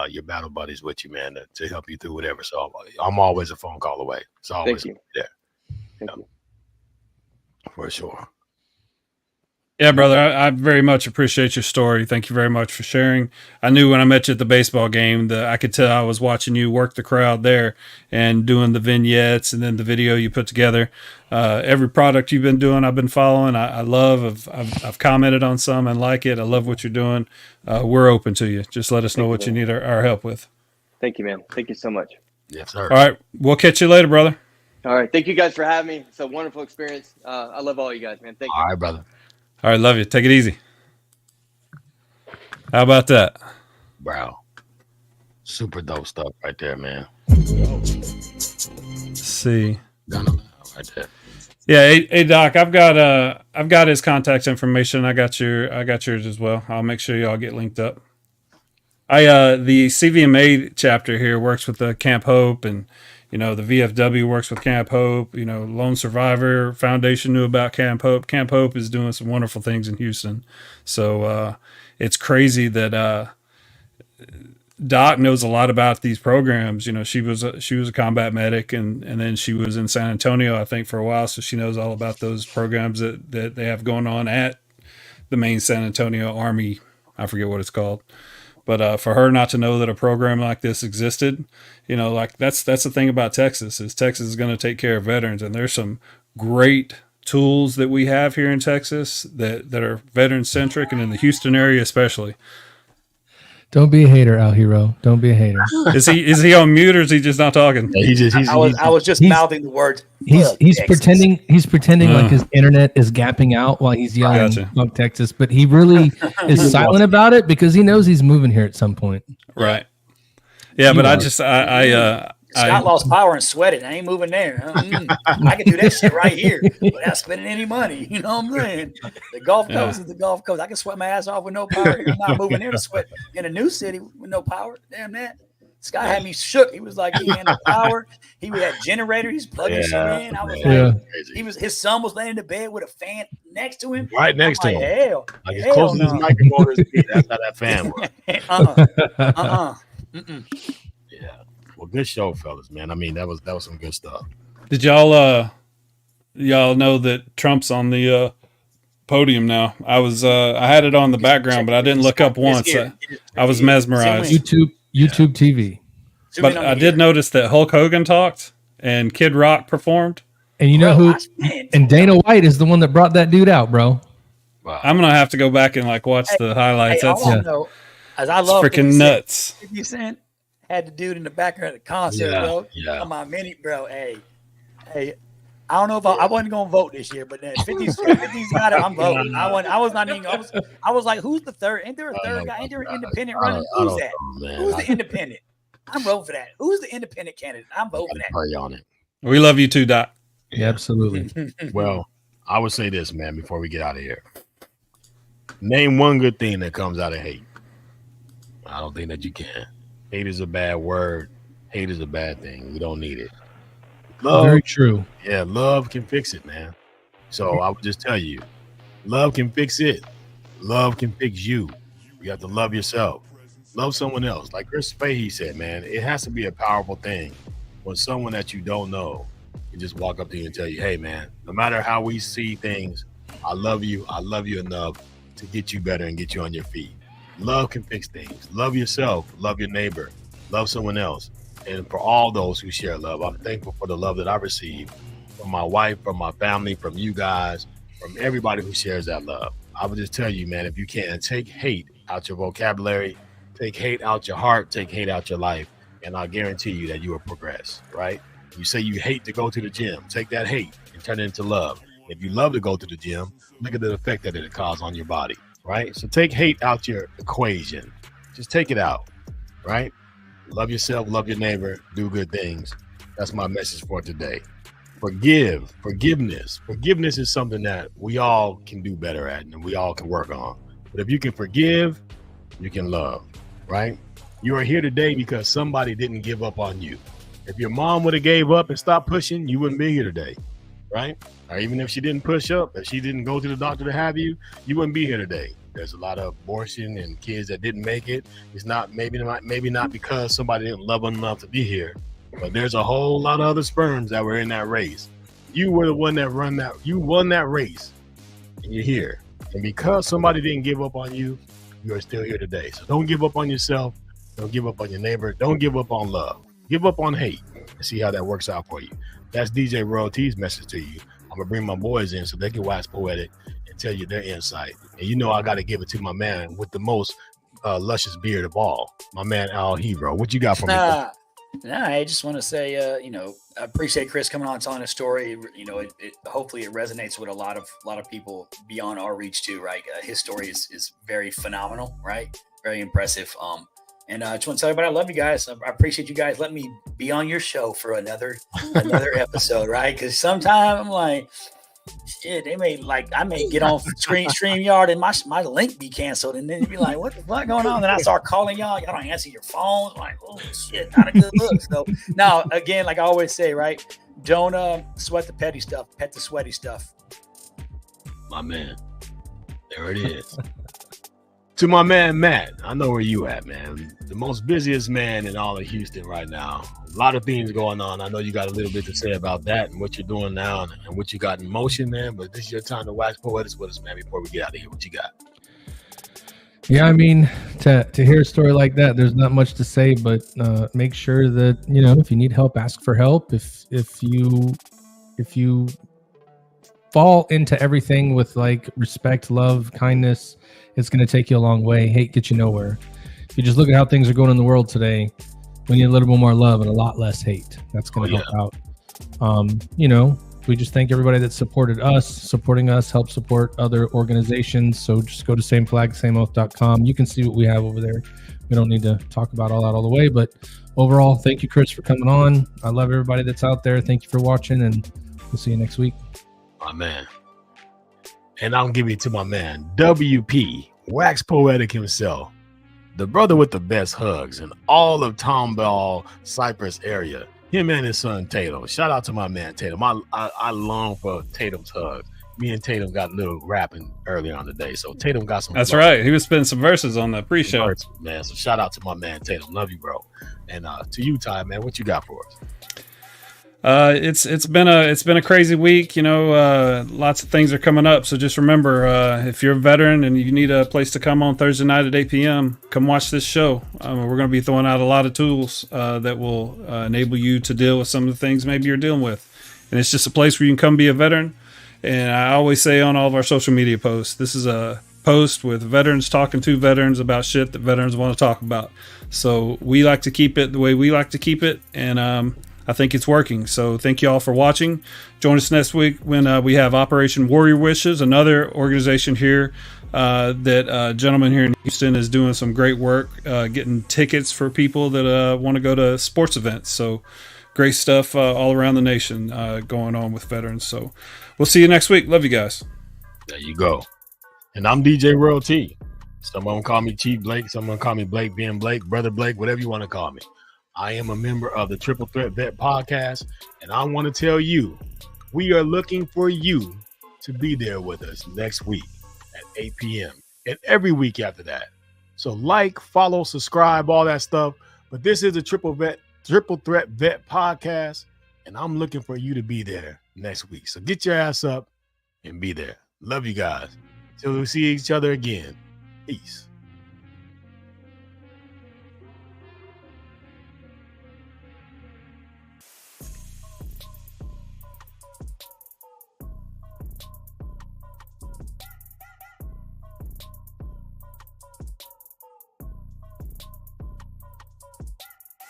your battle buddies with you, man, to help you through whatever. So I'm always a phone call away. So always there. Thank you. For sure. Yeah, brother, I very much appreciate your story. Thank you very much for sharing. I knew when I met you at the baseball game that I could tell I was watching you work the crowd there and doing the vignettes and then the video you put together. Every product you've been doing, I've been following. I love. I've commented on some and like it. I love what you're doing. We're open to you. Just let us know what you need our help with. Thank you, man. Thank you so much. Yes, sir. All right, we'll catch you later, brother. All right, thank you guys for having me. It's a wonderful experience. I love all you guys, man. Thank you. All right, brother. All right, love you. Take it easy. How about that? Bro. Super dope stuff right there, man. Let's see. Right there. Yeah, hey Doc, I've got his contact information. I got yours as well. I'll make sure y'all get linked up. The CVMA chapter here works with the Camp Hope, and the VFW works with Camp Hope. Lone Survivor Foundation knew about Camp Hope. Camp Hope is doing some wonderful things in Houston. So it's crazy that Doc knows a lot about these programs. She was a combat medic, and then she was in San Antonio, I think, for a while. So she knows all about those programs that they have going on at the main San Antonio Army. I forget what it's called. But for her not to know that a program like this existed, that's the thing about Texas is Texas is going to take care of veterans. And there's some great tools that we have here in Texas that are veteran centric and in the Houston area especially. Don't be a hater, Al Hero. Don't be a hater. Is he on mute or is he just not talking? I was just mouthing the words. He's pretending like his internet is gapping out while he's yelling "Fuck Texas," but he really is silent about it because he knows he's moving here at some point. Right. Yeah, but Scott lost power and sweated. I ain't moving there. I can do that shit right here without spending any money. You know what I'm saying? The Gulf Coast is the Gulf Coast. I can sweat my ass off with no power. I'm not moving there to sweat in a new city with no power. Damn that. Scott had me shook. He was like, he had no power. He had generator. He's plugging shit in. I was like, his son was laying in the bed with a fan next to him. Right next to him. Hell, like as close as his microphone is. That's how that fan was. Yeah. Well, good show, fellas, man. I mean, that was some good stuff. Did y'all know that Trump's on the podium now? I had it on the background, but I didn't look up once. I was mesmerized. YouTube TV. But I did notice that Hulk Hogan talked and Kid Rock performed. And you know who? And Dana White is the one that brought that dude out, bro. Wow. I'm gonna have to go back and watch the highlights. That's I love freaking nuts. 50 Cent had the dude in the background at the concert, bro. Come on, bro. Hey, I don't know if I wasn't gonna vote this year, but 50's got it. I'm voting. I was not even. I was like, who's the third? Ain't there a third guy? Ain't there an independent running? Who's that? Who's the independent? I'm voting for that. Who's the independent candidate? I'm voting for that. Pray on it. We love you too, Doc. Yeah, absolutely. Well, I would say this, man, before we get out of here. Name one good thing that comes out of hate. I don't think that you can. Hate is a bad word. Hate is a bad thing. We don't need it. Love, very true. Yeah, love can fix it, man. So I would just tell you, love can fix it. Love can fix you. You have to love yourself. Love someone else. Like Chris Fahey said, man, it has to be a powerful thing when someone that you don't know can just walk up to you and tell you, hey, man, no matter how we see things, I love you. I love you enough to get you better and get you on your feet. Love can fix things. Love yourself. Love your neighbor. Love someone else. And for all those who share love, I'm thankful for the love that I received from my wife, from my family, from you guys, from everybody who shares that love. I would just tell you, man, if you can, take hate out your vocabulary, take hate out your heart, take hate out your life, and I'll guarantee you that you will progress, right? You say you hate to go to the gym, take that hate and turn it into love. If you love to go to the gym, look at the effect that it causes on your body, right? So take hate out your equation. Just take it out, right? Love yourself, love your neighbor, do good things. That's my message for today. Forgiveness. Forgiveness is something that we all can do better at and we all can work on. But if you can forgive, you can love, right? You are here today because somebody didn't give up on you. If your mom would have gave up and stopped pushing, you wouldn't be here today, right? Or even if she didn't push up, if she didn't go to the doctor to have you, you wouldn't be here today. There's a lot of abortion and kids that didn't make it. It's not maybe not because somebody didn't love them enough to be here, but there's a whole lot of other sperms that were in that race. You were the one that won that race, and you're here. And because somebody didn't give up on you, you are still here today. So don't give up on yourself. Don't give up on your neighbor. Don't give up on love. Give up on hate and see how that works out for you. That's DJ Royalty's message to you. I'm going to bring my boys in so they can wax poetic and tell you their insight. And you know I got to give it to my man with the most luscious beard of all, my man Al Hero. What you got for me? I just want to say, I appreciate Chris coming on telling his story. Hopefully it resonates with a lot of people beyond our reach too, right? His story is very phenomenal, right? Very impressive. And I just want to tell everybody I love you guys. I appreciate you guys letting me be on your show for another episode, right? Because sometimes I'm like, shit, I may get on StreamYard and my link be canceled, and then you'd be like, what the fuck going on? Then I start calling y'all don't answer your phones. I'm like, oh shit, not a good look. So now again, like I always say, right? Don't sweat the petty stuff, pet the sweaty stuff. My man, there it is. To my man, Matt, I know where you at, man. The most busiest man in all of Houston right now. A lot of things going on. I know you got a little bit to say about that and what you're doing now and what you got in motion, man. But this is your time to wax poetics with us, man, before we get out of here. What you got? Yeah, I mean, to hear a story like that, there's not much to say, but make sure that, if you need help, ask for help. If you fall into everything with like respect, love, kindness, it's going to take you a long way. Hate gets you nowhere. If you just look at how things are going in the world today, we need a little bit more love and a lot less hate. That's going to help out. We just thank everybody that supporting us, help support other organizations. So just go to sameflagsameoath.com. You can see what we have over there. We don't need to talk about all that all the way, but overall, thank you, Chris, for coming on. I love everybody that's out there. Thank you for watching, and we'll see you next week. My man. And I'll give it to my man, WP, Wax Poetic himself, the brother with the best hugs in all of Tomball, Cypress area. Him and his son, Tatum. Shout out to my man, Tatum. I long for Tatum's hug. Me and Tatum got a little rapping earlier on the day, so Tatum got some. That's right. He was spitting some verses on the pre-show. Man, so shout out to my man, Tatum. Love you, bro. And to you, Ty, man, what you got for us? It's been a crazy week. Lots of things are coming up. So just remember, if you're a veteran and you need a place to come on Thursday night at 8 p.m., come watch this show. We're going to be throwing out a lot of tools that will enable you to deal with some of the things maybe you're dealing with. And it's just a place where you can come be a veteran. And I always say on all of our social media posts, this is a post with veterans talking to veterans about shit that veterans want to talk about. So we like to keep it the way we like to keep it. And, I think it's working. So thank you all for watching. Join us next week when we have Operation Warrior Wishes, another organization here that gentleman here in Houston is doing some great work, getting tickets for people that want to go to sports events. So great stuff all around the nation going on with veterans. So we'll see you next week. Love you guys. There you go. And I'm DJ Royalty. Someone call me Chief Blake. Someone call me Blake being Blake, Brother Blake, whatever you want to call me. I am a member of the Triple Threat Vet Podcast, and I want to tell you, we are looking for you to be there with us next week at 8 p.m. and every week after that. So follow, subscribe, all that stuff. But this is the Triple Threat Vet Podcast, and I'm looking for you to be there next week. So get your ass up and be there. Love you guys. Till we see each other again. Peace.